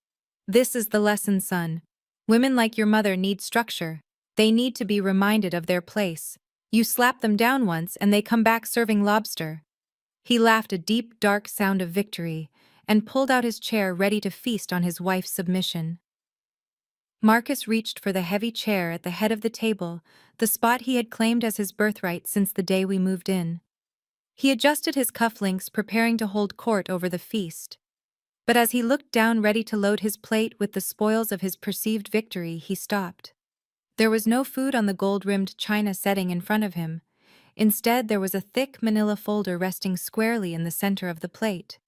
A: This is the lesson, son. Women like your mother need structure. They need to be reminded of their place. You slap them down once and they come back serving lobster. He laughed a deep, dark sound of victory and pulled out his chair ready to feast on his wife's submission. Marcus reached for the heavy chair at the head of the table, the spot he had claimed as his birthright since the day we moved in. He adjusted his cufflinks, preparing to hold court over the feast. But as he looked down ready to load his plate with the spoils of his perceived victory, he stopped. There was no food on the gold-rimmed china setting in front of him. Instead, there was a thick manila folder resting squarely in the center of the plate.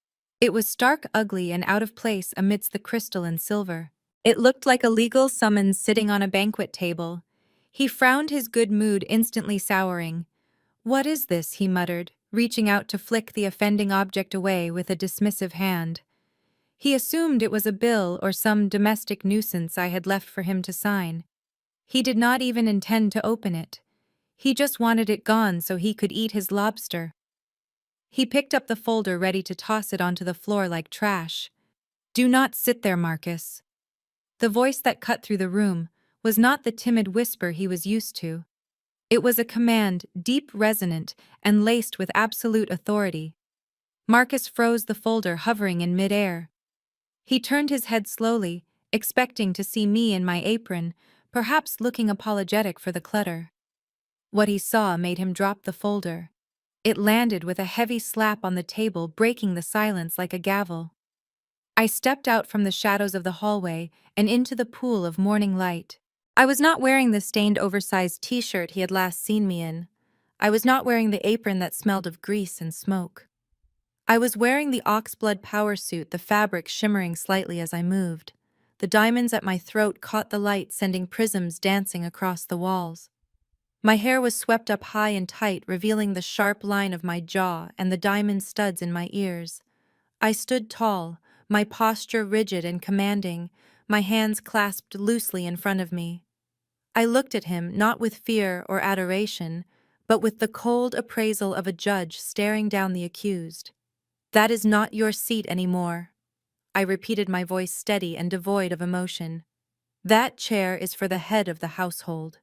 A: It was stark ugly and out of place amidst the crystal and silver. It looked like a legal summons sitting on a banquet table. He frowned, his good mood instantly souring. "What is this?" he muttered, reaching out to flick the offending object away with a dismissive hand. He assumed it was a bill or some domestic nuisance I had left for him to sign. He did not even intend to open it. He just wanted it gone so he could eat his lobster. He picked up the folder, ready to toss it onto the floor like trash. "Do not sit there, Marcus." The voice that cut through the room was not the timid whisper he was used to. It was a command, deep, resonant, and laced with absolute authority. Marcus froze, the folder hovering in midair. He turned his head slowly, expecting to see me in my apron, perhaps looking apologetic for the clutter. What he saw made him drop the folder. It landed with a heavy slap on the table, breaking the silence like a gavel. I stepped out from the shadows of the hallway and into the pool of morning light. I was not wearing the stained, oversized t-shirt he had last seen me in. I was not wearing the apron that smelled of grease and smoke. I was wearing the oxblood power suit, the fabric shimmering slightly as I moved. The diamonds at my throat caught the light, sending prisms dancing across the walls. My hair was swept up high and tight, revealing the sharp line of my jaw and the diamond studs in my ears. I stood tall, my posture rigid and commanding, my hands clasped loosely in front of me. I looked at him, not with fear or adoration, but with the cold appraisal of a judge staring down the accused. "That is not your seat anymore," I repeated, my voice steady and devoid of emotion. "That chair is for the head of the household,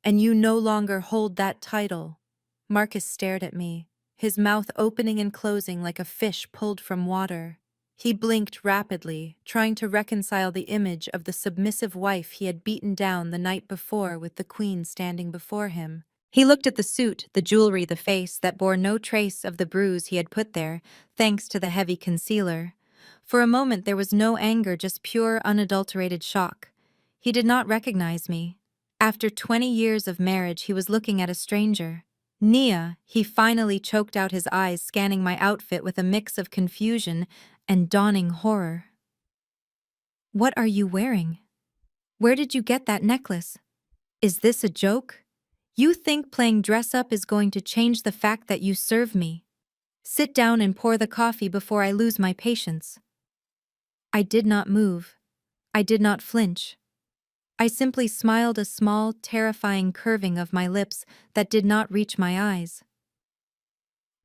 A: and you no longer hold that title." Marcus stared at me, his mouth opening and closing like a fish pulled from water. He blinked rapidly, trying to reconcile the image of the submissive wife he had beaten down the night before with the queen standing before him. He looked at the suit, the jewelry, the face that bore no trace of the bruise he had put there, thanks to the heavy concealer. For a moment there was no anger, just pure, unadulterated shock. He did not recognize me. After 20 years of marriage, he was looking at a stranger. "Nia," he finally choked out, his eyes scanning my outfit with a mix of confusion and dawning horror. "What are you wearing? Where did you get that necklace? Is this a joke? You think playing dress-up is going to change the fact that you serve me? Sit down and pour the coffee before I lose my patience." I did not move. I did not flinch. I simply smiled, a small, terrifying curving of my lips that did not reach my eyes.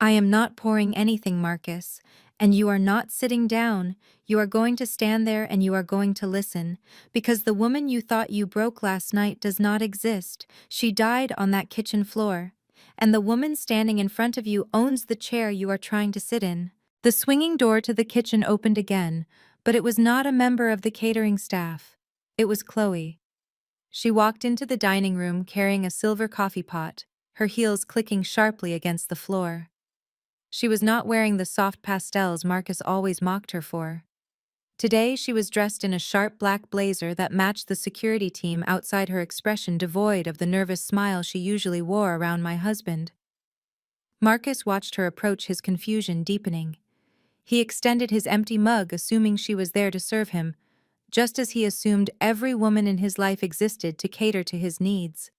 A: "I am not pouring anything, Marcus, and you are not sitting down. You are going to stand there and you are going to listen, because the woman you thought you broke last night does not exist. She died on that kitchen floor. And the woman standing in front of you owns the chair you are trying to sit in." The swinging door to the kitchen opened again, but it was not a member of the catering staff. It was Chloe. She walked into the dining room carrying a silver coffee pot, her heels clicking sharply against the floor. She was not wearing the soft pastels Marcus always mocked her for. Today she was dressed in a sharp black blazer that matched the security team outside, her expression devoid of the nervous smile she usually wore around my husband. Marcus watched her approach, his confusion deepening. He extended his empty mug, assuming she was there to serve him, just as he assumed every woman in his life existed to cater to his needs.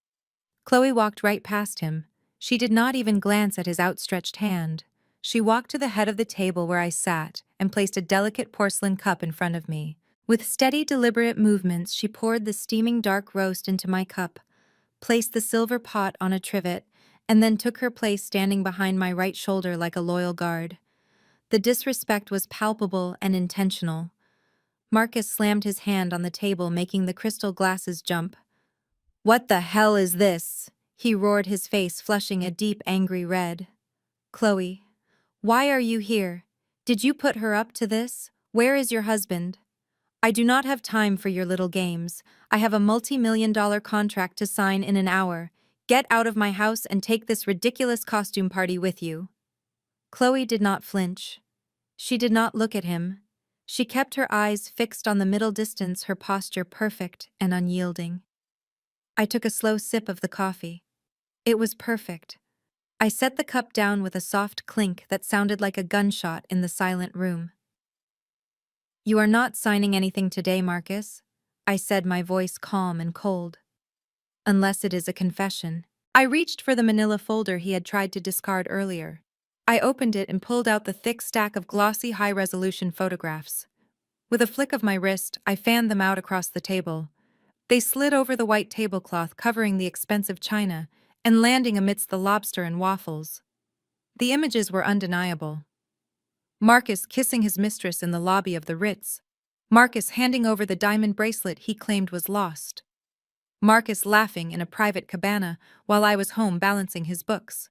A: Chloe walked right past him. She did not even glance at his outstretched hand. She walked to the head of the table where I sat and placed a delicate porcelain cup in front of me. With steady, deliberate movements, she poured the steaming dark roast into my cup, placed the silver pot on a trivet, and then took her place standing behind my right shoulder like a loyal guard. The disrespect was palpable and intentional. Marcus slammed his hand on the table, making the crystal glasses jump. "What the hell is this?" he roared, his face flushing a deep, angry red. "Chloe, why are you here? Did you put her up to this? Where is your husband?" "I do not have time for your little games. I have a multi-million-dollar contract to sign in an hour. Get out of my house and take this ridiculous costume party with you." Chloe did not flinch. She did not look at him. She kept her eyes fixed on the middle distance, her posture perfect and unyielding. I took a slow sip of the coffee. It was perfect. I set the cup down with a soft clink that sounded like a gunshot in the silent room. "You are not signing anything today, Marcus," I said, my voice calm and cold. "Unless it is a confession." I reached for the manila folder he had tried to discard earlier. I opened it and pulled out the thick stack of glossy, high-resolution photographs. With a flick of my wrist, I fanned them out across the table. They slid over the white tablecloth covering the expensive china and landing amidst the lobster and waffles. The images were undeniable. Marcus kissing his mistress in the lobby of the Ritz. Marcus handing over the diamond bracelet he claimed was lost. Marcus laughing in a private cabana while I was home balancing his books.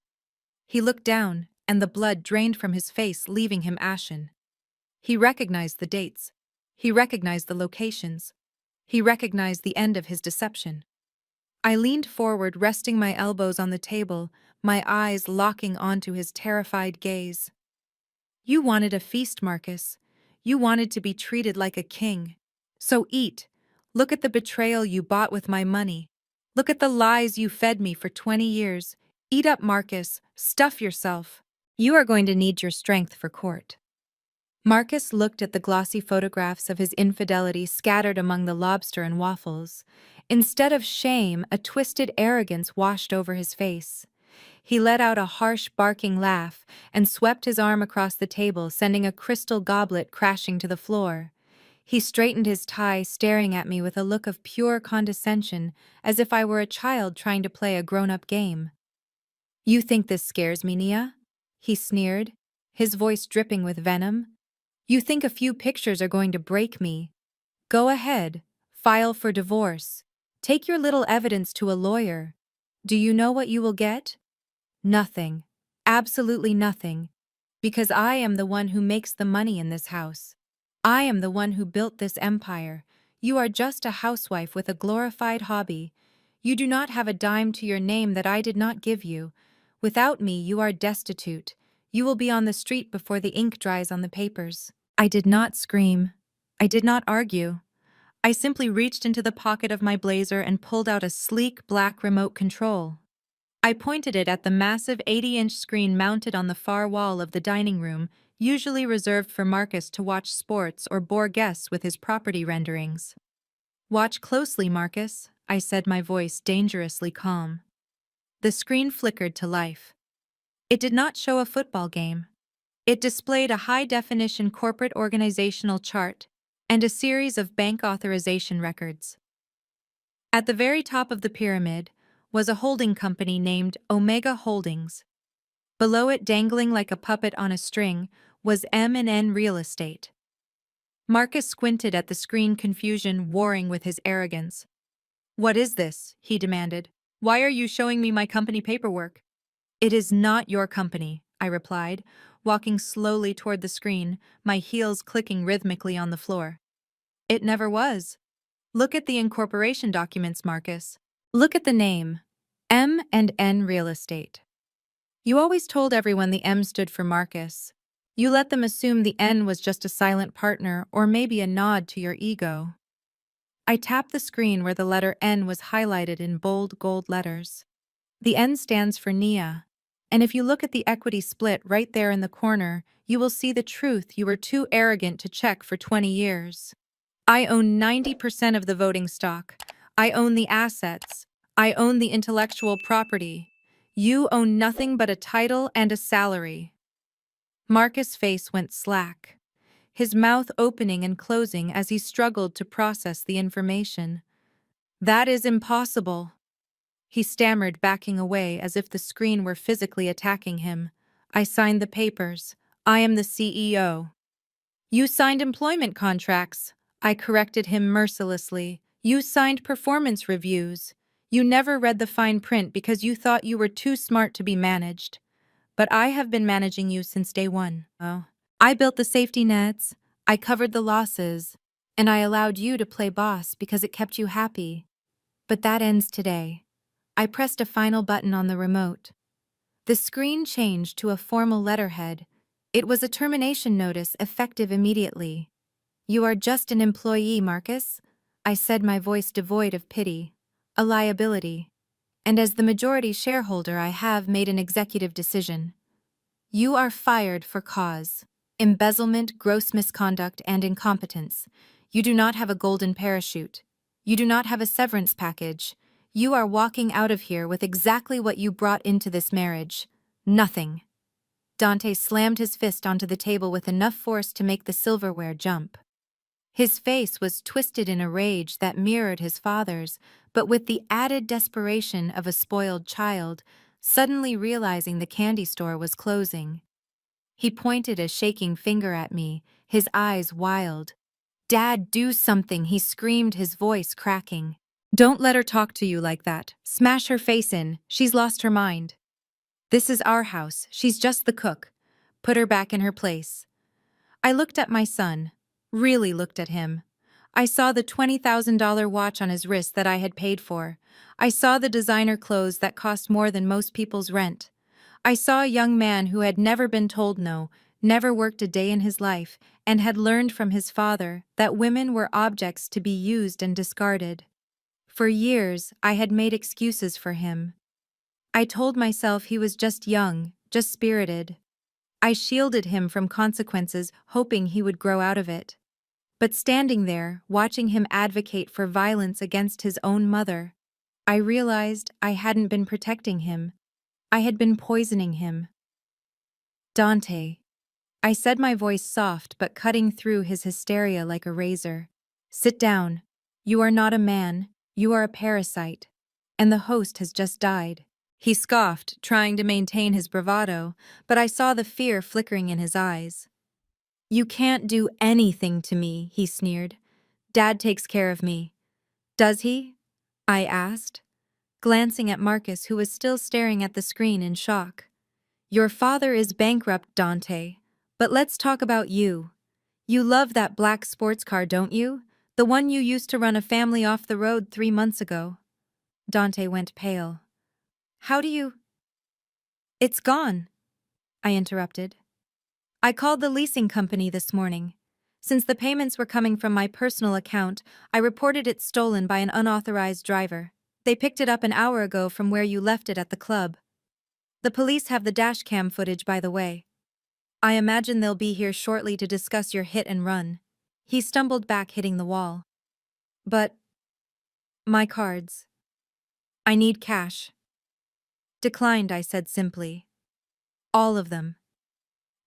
A: He looked down, and the blood drained from his face, leaving him ashen. He recognized the dates. He recognized the locations. He recognized the end of his deception. I leaned forward, resting my elbows on the table, my eyes locking onto his terrified gaze. "You wanted a feast, Marcus. You wanted to be treated like a king. So eat. Look at the betrayal you bought with my money. Look at the lies you fed me for 20 years. Eat up, Marcus. Stuff yourself. You are going to need your strength for court." Marcus looked at the glossy photographs of his infidelity scattered among the lobster and waffles. Instead of shame, a twisted arrogance washed over his face. He let out a harsh, barking laugh and swept his arm across the table, sending a crystal goblet crashing to the floor. He straightened his tie, staring at me with a look of pure condescension, as if I were a child trying to play a grown-up game. "You think this scares me, Nia?" he sneered, his voice dripping with venom. "You think a few pictures are going to break me? Go ahead, file for divorce. Take your little evidence to a lawyer. Do you know what you will get? Nothing. Absolutely nothing. Because I am the one who makes the money in this house. I am the one who built this empire. You are just a housewife with a glorified hobby. You do not have a dime to your name that I did not give you. Without me, you are destitute. You will be on the street before the ink dries on the papers." I did not scream. I did not argue. I simply reached into the pocket of my blazer and pulled out a sleek black remote control. I pointed it at the massive 80-inch screen mounted on the far wall of the dining room, usually reserved for Marcus to watch sports or bore guests with his property renderings. "Watch closely, Marcus," I said, my voice dangerously calm. The screen flickered to life. It did not show a football game. It displayed a high-definition corporate organizational chart and a series of bank authorization records. At the very top of the pyramid was a holding company named Omega Holdings. Below it, dangling like a puppet on a string, was M&N Real Estate. Marcus squinted at the screen, confusion warring with his arrogance. "What is this?" he demanded. "Why are you showing me my company paperwork?" "It is not your company," I replied, walking slowly toward the screen, my heels clicking rhythmically on the floor. "It never was." Look at the incorporation documents, Marcus. Look at the name. M and N Real Estate. You always told everyone the M stood for Marcus. You let them assume the N was just a silent partner or maybe a nod to your ego. I tapped the screen where the letter N was highlighted in bold gold letters. The N stands for Nia. And if you look at the equity split right there in the corner, you will see the truth you were too arrogant to check for 20 years. I own 90% of the voting stock. I own the assets. I own the intellectual property. You own nothing but a title and a salary. Marcus' face went slack, his mouth opening and closing as he struggled to process the information. That is impossible. He stammered, backing away as if the screen were physically attacking him. I signed the papers. I am the CEO. You signed employment contracts. I corrected him mercilessly. You signed performance reviews. You never read the fine print because you thought you were too smart to be managed. But I have been managing you since day one. Oh. I built the safety nets. I covered the losses. And I allowed you to play boss because it kept you happy. But that ends today. I pressed a final button on the remote. The screen changed to a formal letterhead. It was a termination notice effective immediately. You are just an employee, Marcus, I said, my voice devoid of pity. A liability. And as the majority shareholder, I have made an executive decision. You are fired for cause. Embezzlement, gross misconduct, and incompetence. You do not have a golden parachute. You do not have a severance package. You are walking out of here with exactly what you brought into this marriage. Nothing. Dante slammed his fist onto the table with enough force to make the silverware jump. His face was twisted in a rage that mirrored his father's, but with the added desperation of a spoiled child, suddenly realizing the candy store was closing. He pointed a shaking finger at me, his eyes wild. Dad, do something, he screamed, his voice cracking. Don't let her talk to you like that. Smash her face in. She's lost her mind. This is our house. She's just the cook. Put her back in her place. I looked at my son. Really looked at him. I saw the $20,000 watch on his wrist that I had paid for. I saw the designer clothes that cost more than most people's rent. I saw a young man who had never been told no, never worked a day in his life, and had learned from his father that women were objects to be used and discarded. For years, I had made excuses for him. I told myself he was just young, just spirited. I shielded him from consequences, hoping he would grow out of it. But standing there, watching him advocate for violence against his own mother, I realized I hadn't been protecting him. I had been poisoning him. Dante. I said, my voice soft but cutting through his hysteria like a razor. Sit down. You are not a man. You are a parasite. And the host has just died. He scoffed, trying to maintain his bravado, but I saw the fear flickering in his eyes. You can't do anything to me, he sneered. Dad takes care of me. Does he? I asked, glancing at Marcus, who was still staring at the screen in shock. Your father is bankrupt, Dante. But let's talk about you. You love that black sports car, don't you? The one you used to run a family off the road 3 months ago. Dante went pale. How do you? It's gone, I interrupted. I called the leasing company this morning. Since the payments were coming from my personal account, I reported it stolen by an unauthorized driver. They picked it up an hour ago from where you left it at the club. The police have the dashcam footage, by the way. I imagine they'll be here shortly to discuss your hit and run. He stumbled back, hitting the wall. But my cards. I need cash. Declined, I said simply. All of them.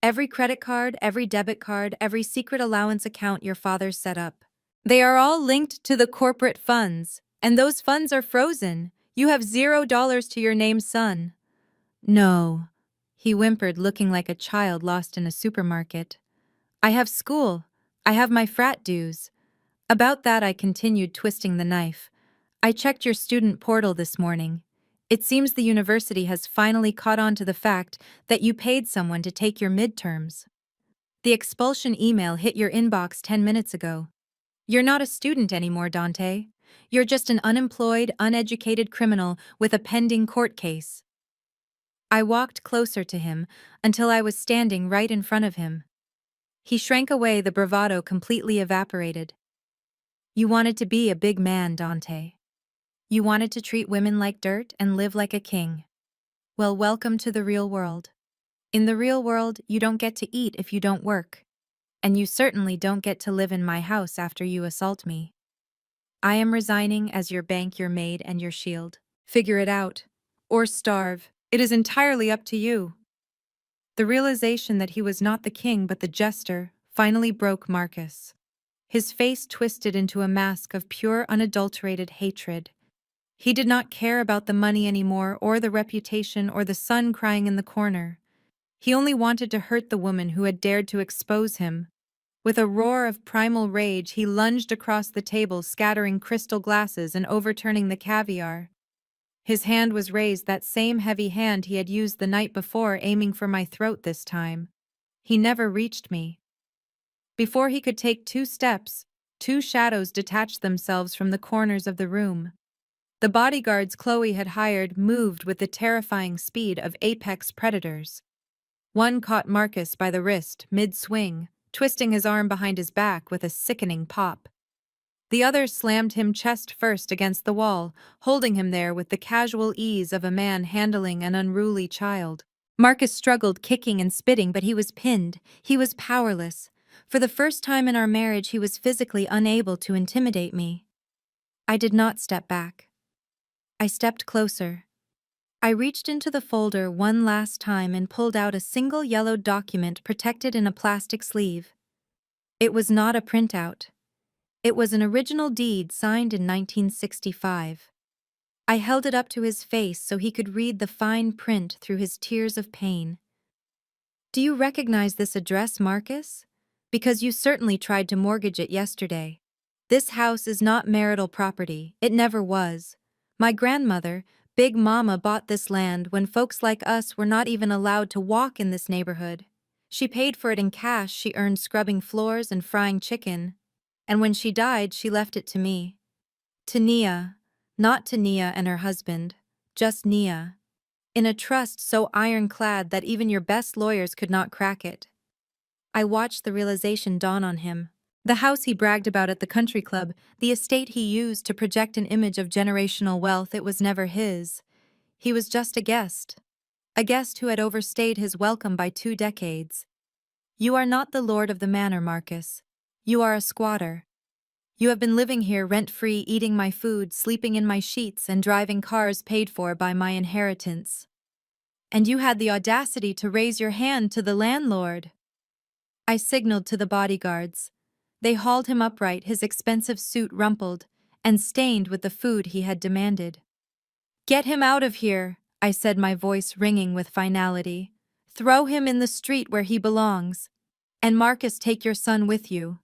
A: Every credit card, every debit card, every secret allowance account your father set up. They are all linked to the corporate funds, and those funds are frozen. You have $0 to your name, son. No, he whimpered, looking like a child lost in a supermarket. I have school. I have my frat dues. About that, I continued, twisting the knife. I checked your student portal this morning. It seems the university has finally caught on to the fact that you paid someone to take your midterms. The expulsion email hit your inbox 10 minutes ago. You're not a student anymore, Dante. You're just an unemployed, uneducated criminal with a pending court case. I walked closer to him until I was standing right in front of him. He shrank away, the bravado completely evaporated. You wanted to be a big man, Dante. You wanted to treat women like dirt and live like a king. Well, welcome to the real world. In the real world, you don't get to eat if you don't work. And you certainly don't get to live in my house after you assault me. I am resigning as your bank, your maid, and your shield. Figure it out. Or starve. It is entirely up to you. The realization that he was not the king but the jester finally broke Marcus. His face twisted into a mask of pure, unadulterated hatred. He did not care about the money anymore, or the reputation, or the son crying in the corner. He only wanted to hurt the woman who had dared to expose him. With a roar of primal rage, he lunged across the table, scattering crystal glasses and overturning the caviar. His hand was raised, that same heavy hand he had used the night before, aiming for my throat this time. He never reached me. Before he could take 2 steps, 2 shadows detached themselves from the corners of the room. The bodyguards Chloe had hired moved with the terrifying speed of apex predators. One caught Marcus by the wrist, mid-swing, twisting his arm behind his back with a sickening pop. The other slammed him chest first against the wall, holding him there with the casual ease of a man handling an unruly child. Marcus struggled, kicking and spitting, but he was pinned. He was powerless. For the first time in our marriage, he was physically unable to intimidate me. I did not step back. I stepped closer. I reached into the folder one last time and pulled out a single yellowed document protected in a plastic sleeve. It was not a printout. It was an original deed signed in 1965. I held it up to his face so he could read the fine print through his tears of pain. Do you recognize this address, Marcus? Because you certainly tried to mortgage it yesterday. This house is not marital property. It never was. My grandmother, Big Mama, bought this land when folks like us were not even allowed to walk in this neighborhood. She paid for it in cash she earned scrubbing floors and frying chicken. And when she died, she left it to me. To Nia. Not to Nia and her husband. Just Nia. In a trust so ironclad that even your best lawyers could not crack it. I watched the realization dawn on him. The house he bragged about at the country club, the estate he used to project an image of generational wealth, it was never his. He was just a guest. A guest who had overstayed his welcome by 2 decades. You are not the lord of the manor, Marcus. You are a squatter. You have been living here rent-free, eating my food, sleeping in my sheets, and driving cars paid for by my inheritance. And you had the audacity to raise your hand to the landlord. I signaled to the bodyguards. They hauled him upright, his expensive suit rumpled and stained with the food he had demanded. Get him out of here, I said, my voice ringing with finality. Throw him in the street where he belongs. And Marcus, take your son with you.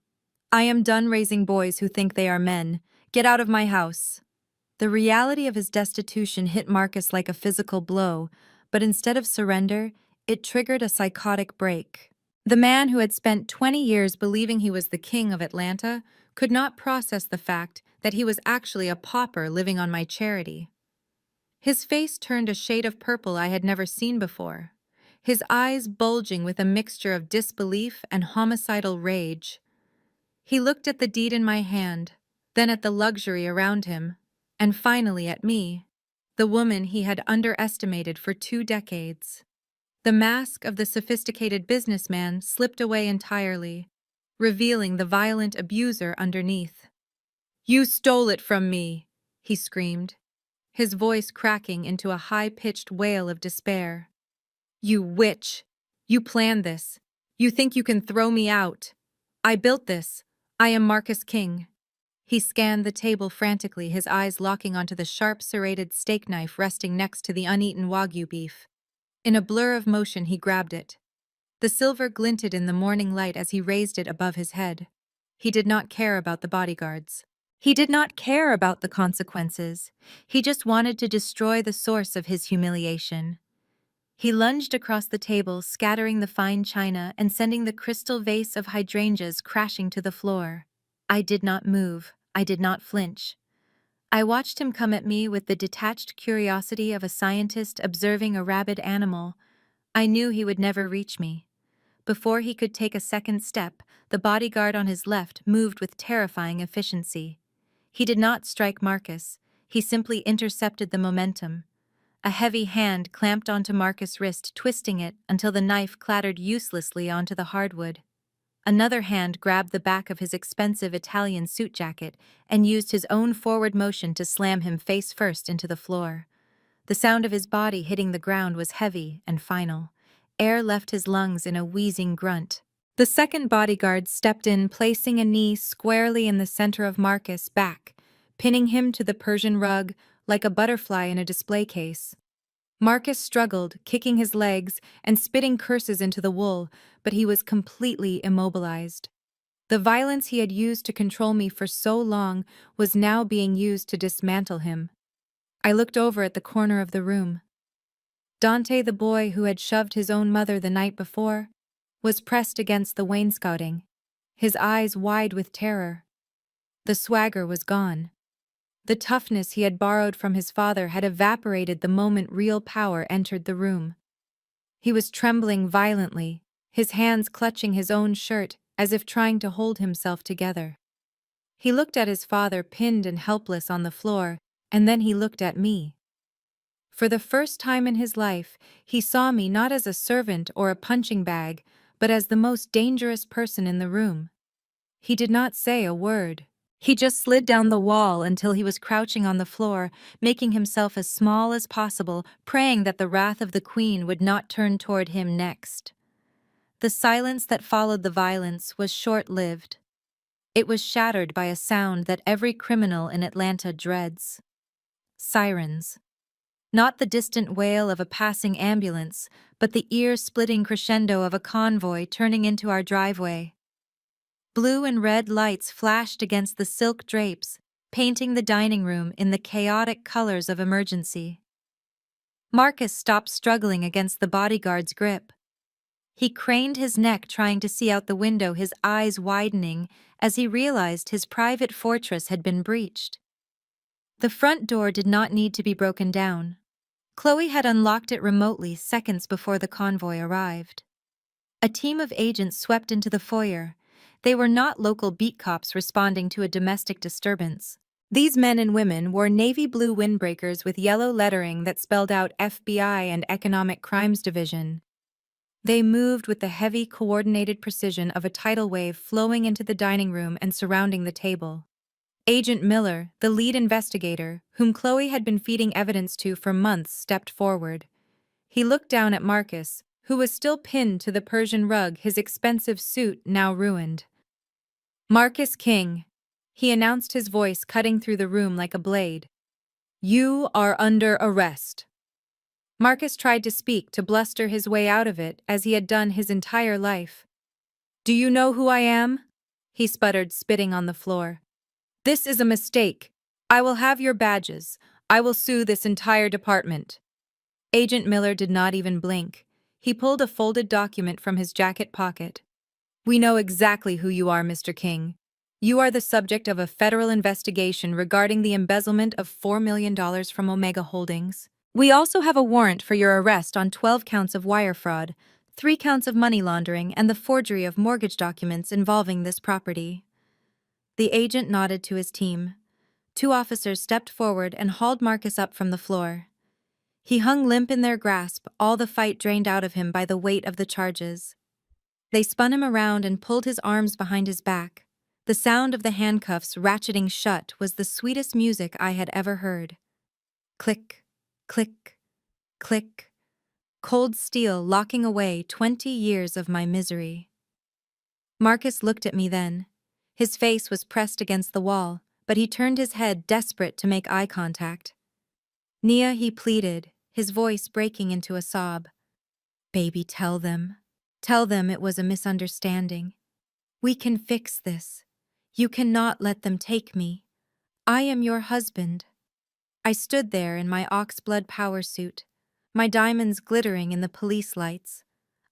A: I am done raising boys who think they are men. Get out of my house. The reality of his destitution hit Marcus like a physical blow, but instead of surrender, it triggered a psychotic break. The man who had spent 20 years believing he was the king of Atlanta could not process the fact that he was actually a pauper living on my charity. His face turned a shade of purple I had never seen before, his eyes bulging with a mixture of disbelief and homicidal rage. He looked at the deed in my hand, then at the luxury around him, and finally at me, the woman he had underestimated for 2 decades. The mask of the sophisticated businessman slipped away entirely, revealing the violent abuser underneath. You stole it from me, he screamed, his voice cracking into a high-pitched wail of despair. You witch! You planned this. You think you can throw me out. I built this. I am Marcus King. He scanned the table frantically, his eyes locking onto the sharp serrated steak knife resting next to the uneaten Wagyu beef. In a blur of motion, he grabbed it. The silver glinted in the morning light as he raised it above his head. He did not care about the bodyguards. He did not care about the consequences. He just wanted to destroy the source of his humiliation. He lunged across the table, scattering the fine china and sending the crystal vase of hydrangeas crashing to the floor. I did not move. I did not flinch. I watched him come at me with the detached curiosity of a scientist observing a rabid animal. I knew he would never reach me. Before he could take a second step, the bodyguard on his left moved with terrifying efficiency. He did not strike Marcus. He simply intercepted the momentum. A heavy hand clamped onto Marcus' wrist, twisting it until the knife clattered uselessly onto the hardwood. Another hand grabbed the back of his expensive Italian suit jacket and used his own forward motion to slam him face first into the floor. The sound of his body hitting the ground was heavy and final. Air left his lungs in a wheezing grunt. The second bodyguard stepped in, placing a knee squarely in the center of Marcus' back, pinning him to the Persian rug like a butterfly in a display case. Marcus struggled, kicking his legs and spitting curses into the wool, but he was completely immobilized. The violence he had used to control me for so long was now being used to dismantle him. I looked over at the corner of the room. Dante, the boy who had shoved his own mother the night before, was pressed against the wainscoting, his eyes wide with terror. The swagger was gone. The toughness he had borrowed from his father had evaporated the moment real power entered the room. He was trembling violently, his hands clutching his own shirt as if trying to hold himself together. He looked at his father pinned and helpless on the floor, and then he looked at me. For the first time in his life, he saw me not as a servant or a punching bag, but as the most dangerous person in the room. He did not say a word. He just slid down the wall until he was crouching on the floor, making himself as small as possible, praying that the wrath of the queen would not turn toward him next. The silence that followed the violence was short-lived. It was shattered by a sound that every criminal in Atlanta dreads. Sirens. Not the distant wail of a passing ambulance, but the ear-splitting crescendo of a convoy turning into our driveway. Blue and red lights flashed against the silk drapes, painting the dining room in the chaotic colors of emergency. Marcus stopped struggling against the bodyguard's grip. He craned his neck trying to see out the window, his eyes widening as he realized his private fortress had been breached. The front door did not need to be broken down. Chloe had unlocked it remotely seconds before the convoy arrived. A team of agents swept into the foyer. They were not local beat cops responding to a domestic disturbance. These men and women wore navy blue windbreakers with yellow lettering that spelled out FBI and Economic Crimes Division. They moved with the heavy, coordinated precision of a tidal wave flowing into the dining room and surrounding the table. Agent Miller, the lead investigator, whom Chloe had been feeding evidence to for months, stepped forward. He looked down at Marcus, who was still pinned to the Persian rug, his expensive suit now ruined. "Marcus King," he announced, his voice cutting through the room like a blade. "You are under arrest." Marcus tried to speak, to bluster his way out of it, as he had done his entire life. "Do you know who I am?" he sputtered, spitting on the floor. "This is a mistake. I will have your badges. I will sue this entire department." Agent Miller did not even blink. He pulled a folded document from his jacket pocket. "We know exactly who you are, Mr. King. You are the subject of a federal investigation regarding the embezzlement of $4 million from Omega Holdings. We also have a warrant for your arrest on 12 counts of wire fraud, 3 counts of money laundering, and the forgery of mortgage documents involving this property." The agent nodded to his team. 2 officers stepped forward and hauled Marcus up from the floor. He hung limp in their grasp, all the fight drained out of him by the weight of the charges. They spun him around and pulled his arms behind his back. The sound of the handcuffs ratcheting shut was the sweetest music I had ever heard. Click, click, click. Cold steel locking away 20 years of my misery. Marcus looked at me then. His face was pressed against the wall, but he turned his head, desperate to make eye contact. "Nia," he pleaded, his voice breaking into a sob. "Baby, tell them. Tell them it was a misunderstanding. We can fix this. You cannot let them take me. I am your husband." I stood there in my oxblood power suit, my diamonds glittering in the police lights.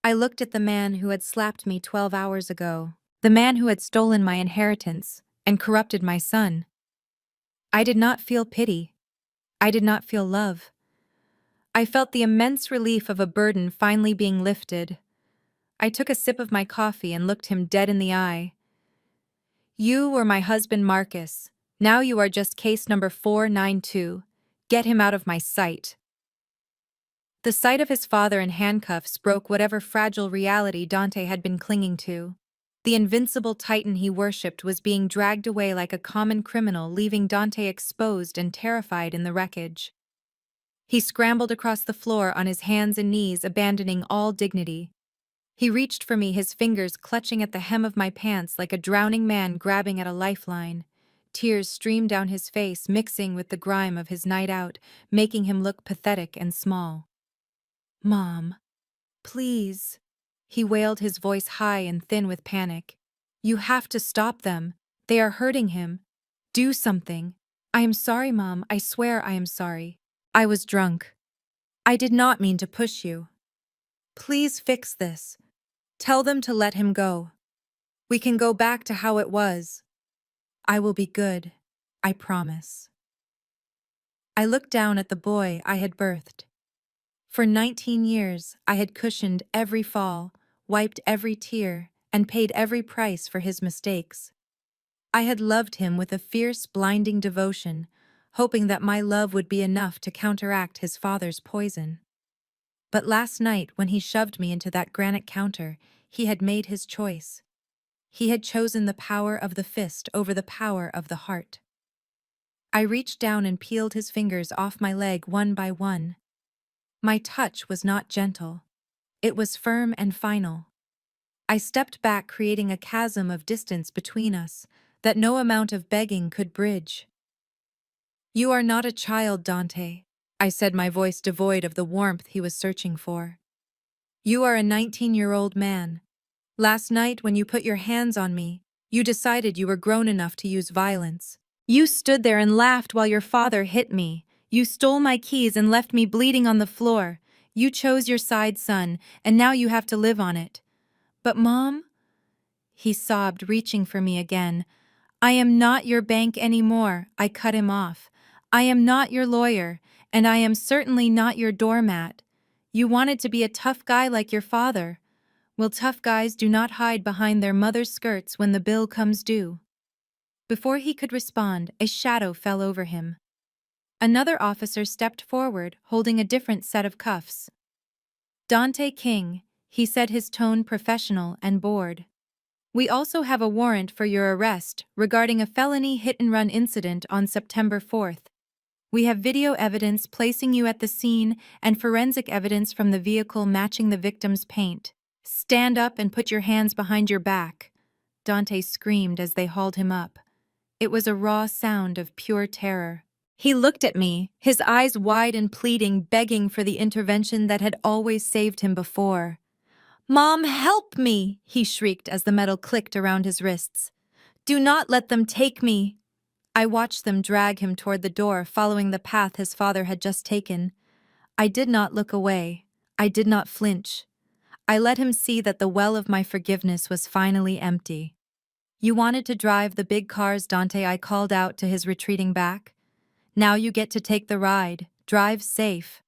A: I looked at the man who had slapped me 12 hours ago, the man who had stolen my inheritance and corrupted my son. I did not feel pity. I did not feel love. I felt the immense relief of a burden finally being lifted. I took a sip of my coffee and looked him dead in the eye. You were my husband, Marcus. Now you are just case number 492. Get him out of my sight. The sight of his father in handcuffs broke whatever fragile reality Dante had been clinging to. The invincible titan he worshipped was being dragged away like a common criminal, leaving Dante exposed and terrified in the wreckage. He scrambled across the floor on his hands and knees, abandoning all dignity. He reached for me, his fingers clutching at the hem of my pants like a drowning man grabbing at a lifeline. Tears streamed down his face, mixing with the grime of his night out, making him look pathetic and small. "Mom, please," he wailed, his voice high and thin with panic. "You have to stop them. They are hurting him. Do something." "I am sorry, Mom. I swear I am sorry. I was drunk. I did not mean to push you. Please fix this. Tell them to let him go. We can go back to how it was. I will be good. I promise." I looked down at the boy I had birthed. For 19 years, I had cushioned every fall, wiped every tear, and paid every price for his mistakes. I had loved him with a fierce, blinding devotion, hoping that my love would be enough to counteract his father's poison. But last night, when he shoved me into that granite counter, he had made his choice. He had chosen the power of the fist over the power of the heart. I reached down and peeled his fingers off my leg one by one. My touch was not gentle. It was firm and final. I stepped back, creating a chasm of distance between us that no amount of begging could bridge. "You are not a child, Dante," I said, my voice devoid of the warmth he was searching for. "You are a 19-year-old man. Last night, when you put your hands on me, you decided you were grown enough to use violence. You stood there and laughed while your father hit me. You stole my keys and left me bleeding on the floor. You chose your side, son, and now you have to live on it." "But Mom," he sobbed, reaching for me again. "I am not your bank anymore," I cut him off. "I am not your lawyer, and I am certainly not your doormat. You wanted to be a tough guy like your father. Well, tough guys do not hide behind their mother's skirts when the bill comes due." Before he could respond, a shadow fell over him. Another officer stepped forward, holding a different set of cuffs. "Dante King," he said, his tone professional and bored. "We also have a warrant for your arrest regarding a felony hit-and-run incident on September 4th. We have video evidence placing you at the scene and forensic evidence from the vehicle matching the victim's paint. Stand up and put your hands behind your back," Dante screamed as they hauled him up. It was a raw sound of pure terror. He looked at me, his eyes wide and pleading, begging for the intervention that had always saved him before. "Mom, help me!" he shrieked as the metal clicked around his wrists. "Do not let them take me." I watched them drag him toward the door, following the path his father had just taken. I did not look away. I did not flinch. I let him see that the well of my forgiveness was finally empty. "You wanted to drive the big cars, Dante," I called out to his retreating back. "Now you get to take the ride. Drive safe."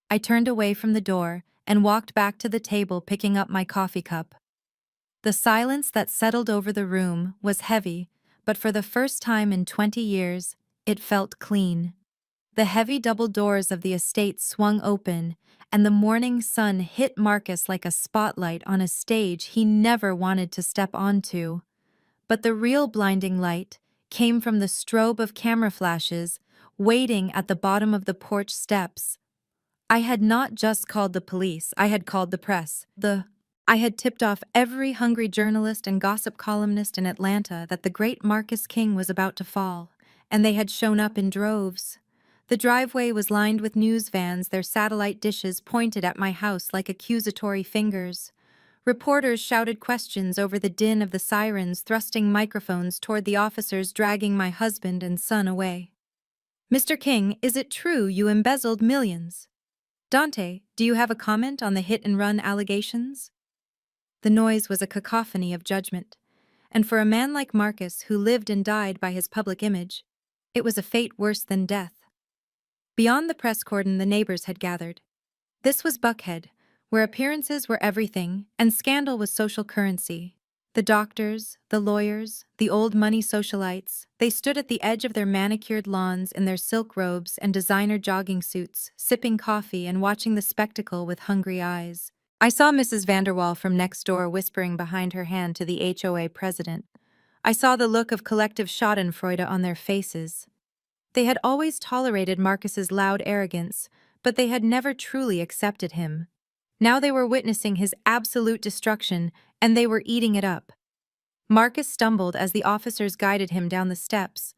A: I turned away from the door and walked back to the table, picking up my coffee cup. The silence that settled over the room was heavy, but for the first time in 20 years, it felt clean. The heavy double doors of the estate swung open, and the morning sun hit Marcus like a spotlight on a stage he never wanted to step onto. But the real blinding light came from the strobe of camera flashes waiting at the bottom of the porch steps. I had not just called the police, I had called the press. I had tipped off every hungry journalist and gossip columnist in Atlanta that the great Marcus King was about to fall, and they had shown up in droves. The driveway was lined with news vans, their satellite dishes pointed at my house like accusatory fingers. Reporters shouted questions over the din of the sirens, thrusting microphones toward the officers dragging my husband and son away. "Mr. King, is it true you embezzled millions? Dante, do you have a comment on the hit-and-run allegations?" The noise was a cacophony of judgment, and for a man like Marcus who lived and died by his public image, it was a fate worse than death. Beyond the press cordon, the neighbors had gathered. This was Buckhead, where appearances were everything and scandal was social currency. The doctors, the lawyers, the old money socialites, they stood at the edge of their manicured lawns in their silk robes and designer jogging suits, sipping coffee and watching the spectacle with hungry eyes. I saw Mrs. Vanderwall from next door whispering behind her hand to the HOA president. I saw the look of collective schadenfreude on their faces. They had always tolerated Marcus's loud arrogance, but they had never truly accepted him. Now they were witnessing his absolute destruction, and they were eating it up. Marcus stumbled as the officers guided him down the steps.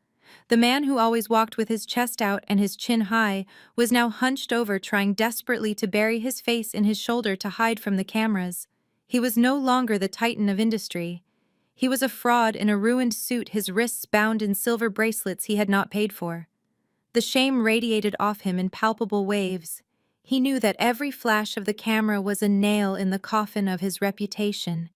A: The man who always walked with his chest out and his chin high was now hunched over, trying desperately to bury his face in his shoulder to hide from the cameras. He was no longer the titan of industry. He was a fraud in a ruined suit, his wrists bound in silver bracelets he had not paid for. The shame radiated off him in palpable waves. He knew that every flash of the camera was a nail in the coffin of his reputation.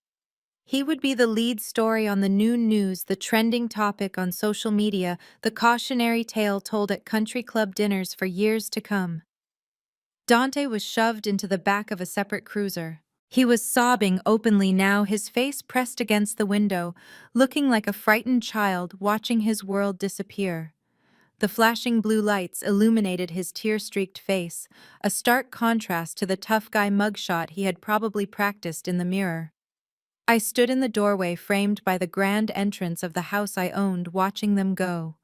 A: He would be the lead story on the noon news, the trending topic on social media, the cautionary tale told at country club dinners for years to come. Dante was shoved into the back of a separate cruiser. He was sobbing openly now, his face pressed against the window, looking like a frightened child watching his world disappear. The flashing blue lights illuminated his tear-streaked face, a stark contrast to the tough guy mugshot he had probably practiced in the mirror. I stood in the doorway framed by the grand entrance of the house I owned, watching them go.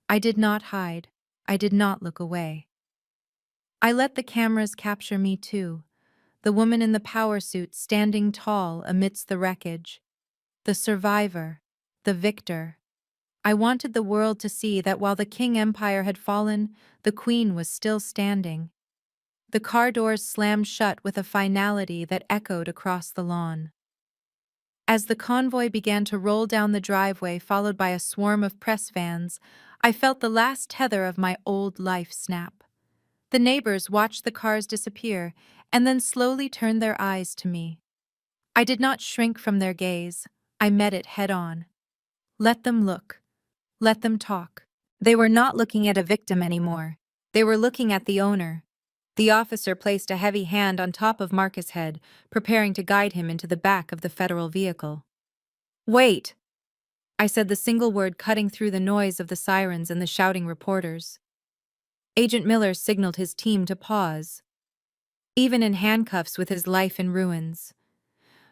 A: I did not hide. I did not look away. I let the cameras capture me too, the woman in the power suit standing tall amidst the wreckage. The survivor, the victor. I wanted the world to see that while the King Empire had fallen, the Queen was still standing. The car doors slammed shut with a finality that echoed across the lawn. As the convoy began to roll down the driveway, followed by a swarm of press vans, I felt the last tether of my old life snap. The neighbors watched the cars disappear and then slowly turned their eyes to me. I did not shrink from their gaze. I met it head-on. Let them look. Let them talk. They were not looking at a victim anymore. They were looking at the owner. The officer placed a heavy hand on top of Marcus' head, preparing to guide him into the back of the federal vehicle. "Wait!" I said, the single word cutting through the noise of the sirens and the shouting reporters. Agent Miller signaled his team to pause. Even in handcuffs with his life in ruins.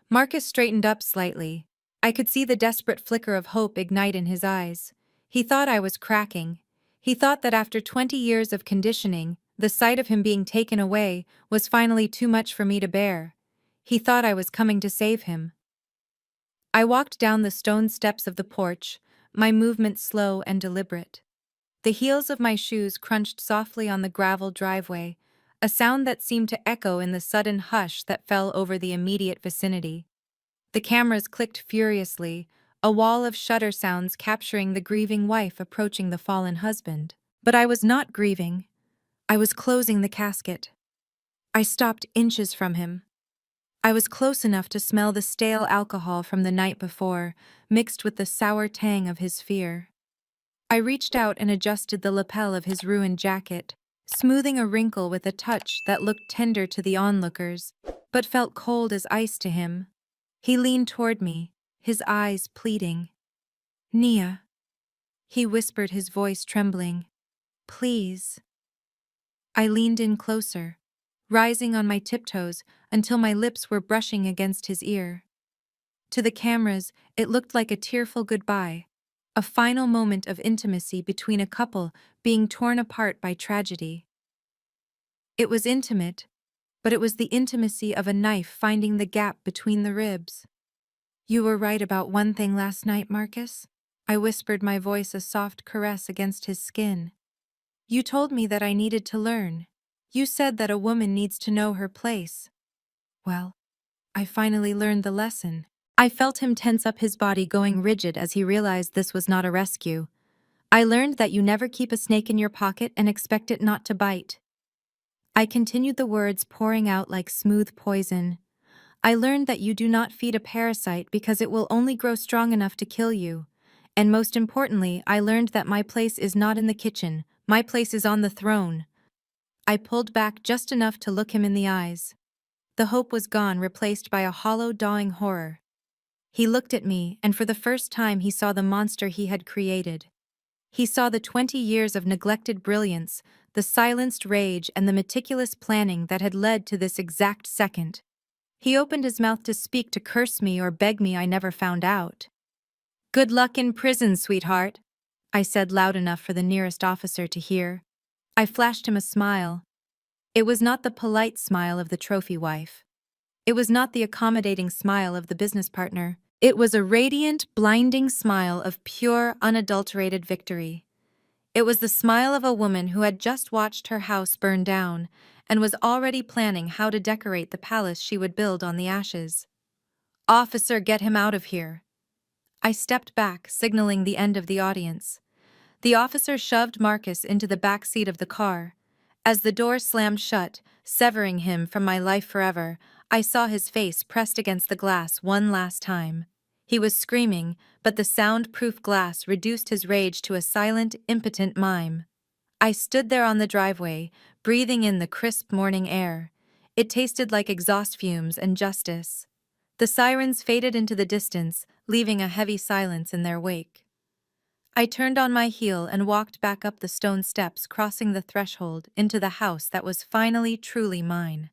A: Marcus straightened up slightly. I could see the desperate flicker of hope ignite in his eyes. He thought I was cracking. He thought that after 20 years of conditioning, the sight of him being taken away was finally too much for me to bear. He thought I was coming to save him. I walked down the stone steps of the porch, my movement slow and deliberate. The heels of my shoes crunched softly on the gravel driveway, a sound that seemed to echo in the sudden hush that fell over the immediate vicinity. The cameras clicked furiously, a wall of shutter sounds capturing the grieving wife approaching the fallen husband. But I was not grieving. I was closing the casket. I stopped inches from him. I was close enough to smell the stale alcohol from the night before, mixed with the sour tang of his fear. I reached out and adjusted the lapel of his ruined jacket, smoothing a wrinkle with a touch that looked tender to the onlookers, but felt cold as ice to him. He leaned toward me, his eyes pleading. "Nia," he whispered, his voice trembling. "Please." I leaned in closer, rising on my tiptoes until my lips were brushing against his ear. To the cameras, it looked like a tearful goodbye, a final moment of intimacy between a couple being torn apart by tragedy. It was intimate, but it was the intimacy of a knife finding the gap between the ribs. "You were right about one thing last night, Marcus," I whispered, my voice a soft caress against his skin. "You told me that I needed to learn. You said that a woman needs to know her place. Well, I finally learned the lesson." I felt him tense up, his body going rigid as he realized this was not a rescue. "I learned that you never keep a snake in your pocket and expect it not to bite." I continued, the words pouring out like smooth poison. I learned that you do not feed a parasite because it will only grow strong enough to kill you. And most importantly, I learned that my place is not in the kitchen, my place is on the throne. I pulled back just enough to look him in the eyes. The hope was gone, replaced by a hollow, dawing horror. He looked at me, and for the first time he saw the monster he had created. He saw the 20 years of neglected brilliance, the silenced rage, and the meticulous planning that had led to this exact second. He opened his mouth to speak, to curse me or beg me. I never found out. "Good luck in prison, sweetheart," I said loud enough for the nearest officer to hear. I flashed him a smile. It was not the polite smile of the trophy wife. It was not the accommodating smile of the business partner. It was a radiant, blinding smile of pure, unadulterated victory. It was the smile of a woman who had just watched her house burn down and was already planning how to decorate the palace she would build on the ashes. "Officer, get him out of here." I stepped back, signaling the end of the audience. The officer shoved Marcus into the back seat of the car. As the door slammed shut, severing him from my life forever, I saw his face pressed against the glass one last time. He was screaming, but the soundproof glass reduced his rage to a silent, impotent mime. I stood there on the driveway, breathing in the crisp morning air. It tasted like exhaust fumes and justice. The sirens faded into the distance, leaving a heavy silence in their wake. I turned on my heel and walked back up the stone steps, crossing the threshold into the house that was finally truly mine.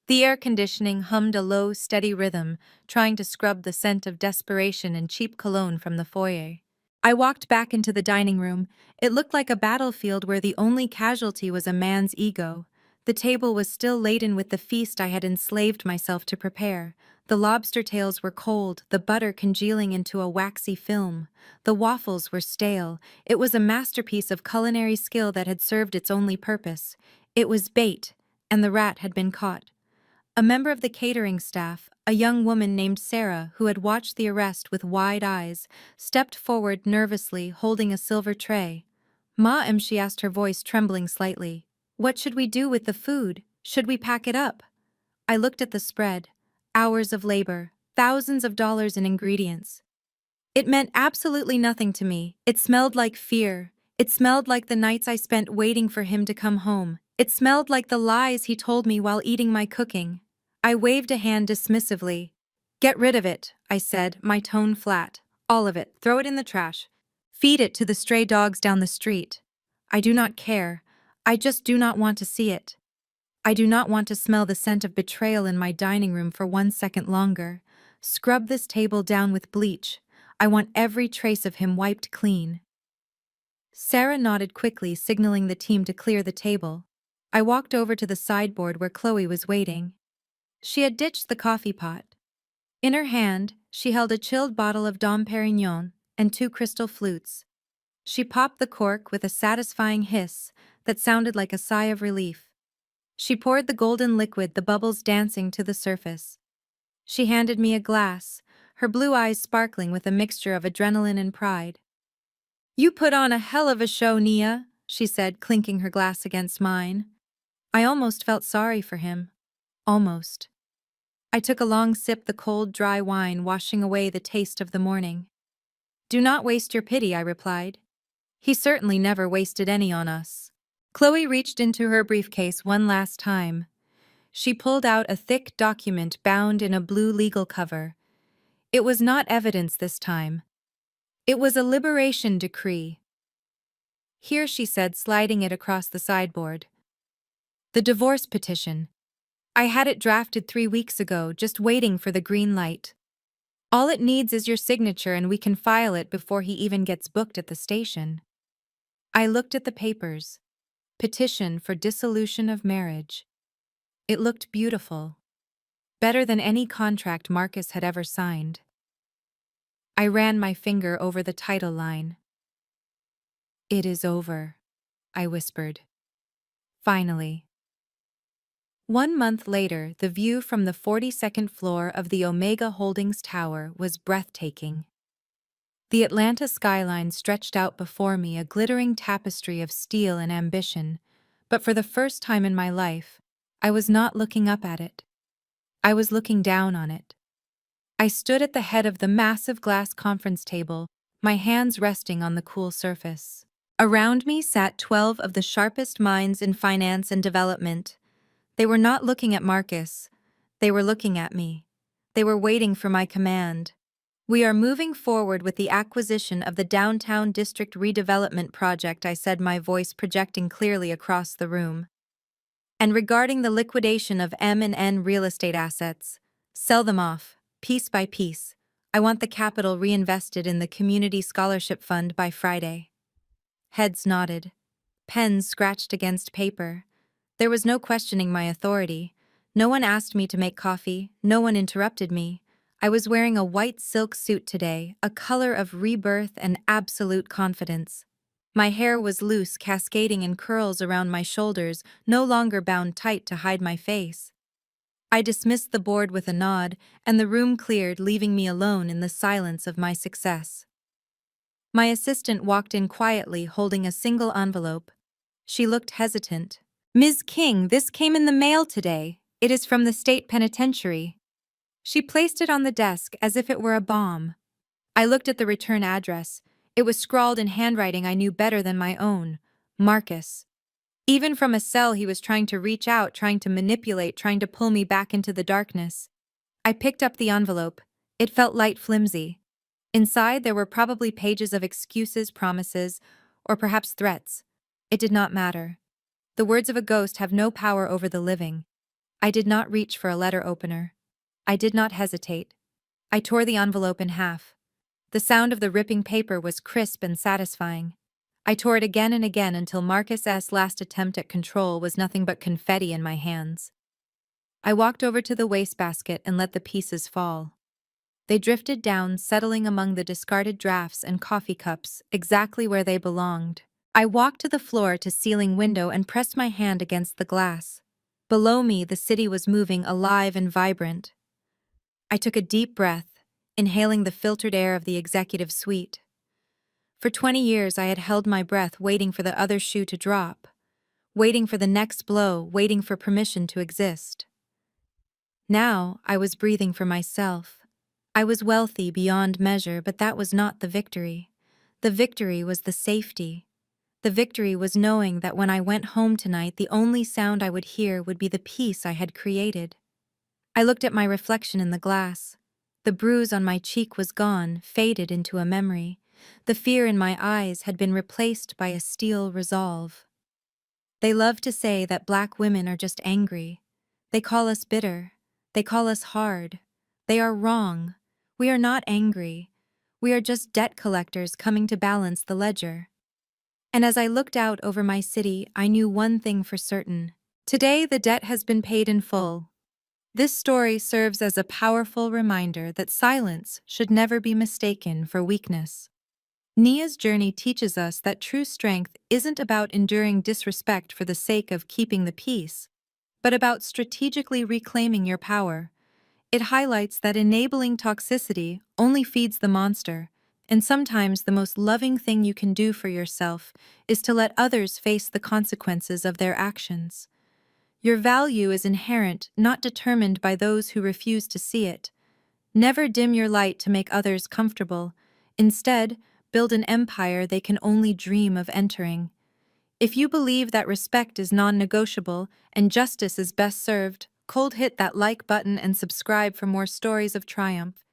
A: The air conditioning hummed a low, steady rhythm, trying to scrub the scent of desperation and cheap cologne from the foyer. I walked back into the dining room. It looked like a battlefield where the only casualty was a man's ego. The table was still laden with the feast I had enslaved myself to prepare. The lobster tails were cold, the butter congealing into a waxy film. The waffles were stale. It was a masterpiece of culinary skill that had served its only purpose. It was bait, and the rat had been caught. A member of the catering staff, a young woman named Sarah, who had watched the arrest with wide eyes, stepped forward nervously, holding a silver tray. "Ma'am," she asked, her voice trembling slightly. "What should we do with the food? Should we pack it up?" I looked at the spread. Hours of labor, thousands of dollars in ingredients. It meant absolutely nothing to me. It smelled like fear. It smelled like the nights I spent waiting for him to come home. It smelled like the lies he told me while eating my cooking. I waved a hand dismissively. "Get rid of it," I said, my tone flat. "All of it. Throw it in the trash. Feed it to the stray dogs down the street. I do not care. I just do not want to see it. I do not want to smell the scent of betrayal in my dining room for 1 second longer. Scrub this table down with bleach. I want every trace of him wiped clean." Sarah nodded quickly, signaling the team to clear the table. I walked over to the sideboard where Chloe was waiting. She had ditched the coffee pot. In her hand, she held a chilled bottle of Dom Perignon and 2 crystal flutes. She popped the cork with a satisfying hiss that sounded like a sigh of relief. She poured the golden liquid, the bubbles dancing to the surface. She handed me a glass, her blue eyes sparkling with a mixture of adrenaline and pride. "You put on a hell of a show, Nia," she said, clinking her glass against mine. I almost felt sorry for him. Almost. I took a long sip, the cold, dry wine washing away the taste of the morning. "Do not waste your pity," I replied. "He certainly never wasted any on us." Chloe reached into her briefcase one last time. She pulled out a thick document bound in a blue legal cover. It was not evidence this time. It was a liberation decree. "Here," she said, sliding it across the sideboard. "The divorce petition. I had it drafted 3 weeks ago, just waiting for the green light. All it needs is your signature and we can file it before he even gets booked at the station." I looked at the papers. Petition for dissolution of marriage. It looked beautiful. Better than any contract Marcus had ever signed. I ran my finger over the title line. "It is over," I whispered. Finally. 1 month later, the view from the 42nd floor of the Omega Holdings Tower was breathtaking. The Atlanta skyline stretched out before me, a glittering tapestry of steel and ambition, but for the first time in my life, I was not looking up at it. I was looking down on it. I stood at the head of the massive glass conference table, my hands resting on the cool surface. Around me sat 12 of the sharpest minds in finance and development. They were not looking at Marcus. They were looking at me. They were waiting for my command. "We are moving forward with the acquisition of the Downtown District Redevelopment Project," I said, my voice projecting clearly across the room. "And regarding the liquidation of M&N real estate assets, sell them off, piece by piece. I want the capital reinvested in the Community Scholarship Fund by Friday." Heads nodded. Pens scratched against paper. There was no questioning my authority. No one asked me to make coffee. No one interrupted me. I was wearing a white silk suit today, a color of rebirth and absolute confidence. My hair was loose, cascading in curls around my shoulders, no longer bound tight to hide my face. I dismissed the board with a nod, and the room cleared, leaving me alone in the silence of my success. My assistant walked in quietly, holding a single envelope. She looked hesitant. "Ms. King, this came in the mail today. It is from the state penitentiary." She placed it on the desk as if it were a bomb. I looked at the return address. It was scrawled in handwriting I knew better than my own. Marcus. Even from a cell, he was trying to reach out, trying to manipulate, trying to pull me back into the darkness. I picked up the envelope. It felt light, flimsy. Inside, there were probably pages of excuses, promises, or perhaps threats. It did not matter. The words of a ghost have no power over the living. I did not reach for a letter opener. I did not hesitate. I tore the envelope in half. The sound of the ripping paper was crisp and satisfying. I tore it again and again until Marcus's last attempt at control was nothing but confetti in my hands. I walked over to the wastebasket and let the pieces fall. They drifted down, settling among the discarded drafts and coffee cups, exactly where they belonged. I walked to the floor-to-ceiling window and pressed my hand against the glass. Below me, the city was moving, alive and vibrant. I took a deep breath, inhaling the filtered air of the executive suite. For 20 years, I had held my breath, waiting for the other shoe to drop, waiting for the next blow, waiting for permission to exist. Now, I was breathing for myself. I was wealthy beyond measure, but that was not the victory. The victory was the safety. The victory was knowing that when I went home tonight, the only sound I would hear would be the peace I had created. I looked at my reflection in the glass. The bruise on my cheek was gone, faded into a memory. The fear in my eyes had been replaced by a steel resolve. They love to say that Black women are just angry. They call us bitter. They call us hard. They are wrong. We are not angry. We are just debt collectors coming to balance the ledger. And as I looked out over my city, I knew one thing for certain. Today, the debt has been paid in full. This story serves as a powerful reminder that silence should never be mistaken for weakness. Nia's journey teaches us that true strength isn't about enduring disrespect for the sake of keeping the peace, but about strategically reclaiming your power. It highlights that enabling toxicity only feeds the monster, and sometimes the most loving thing you can do for yourself is to let others face the consequences of their actions. Your value is inherent, not determined by those who refuse to see it. Never dim your light to make others comfortable. Instead, build an empire they can only dream of entering. If you believe that respect is non-negotiable and justice is best served, cold hit that like button and subscribe for more stories of triumph.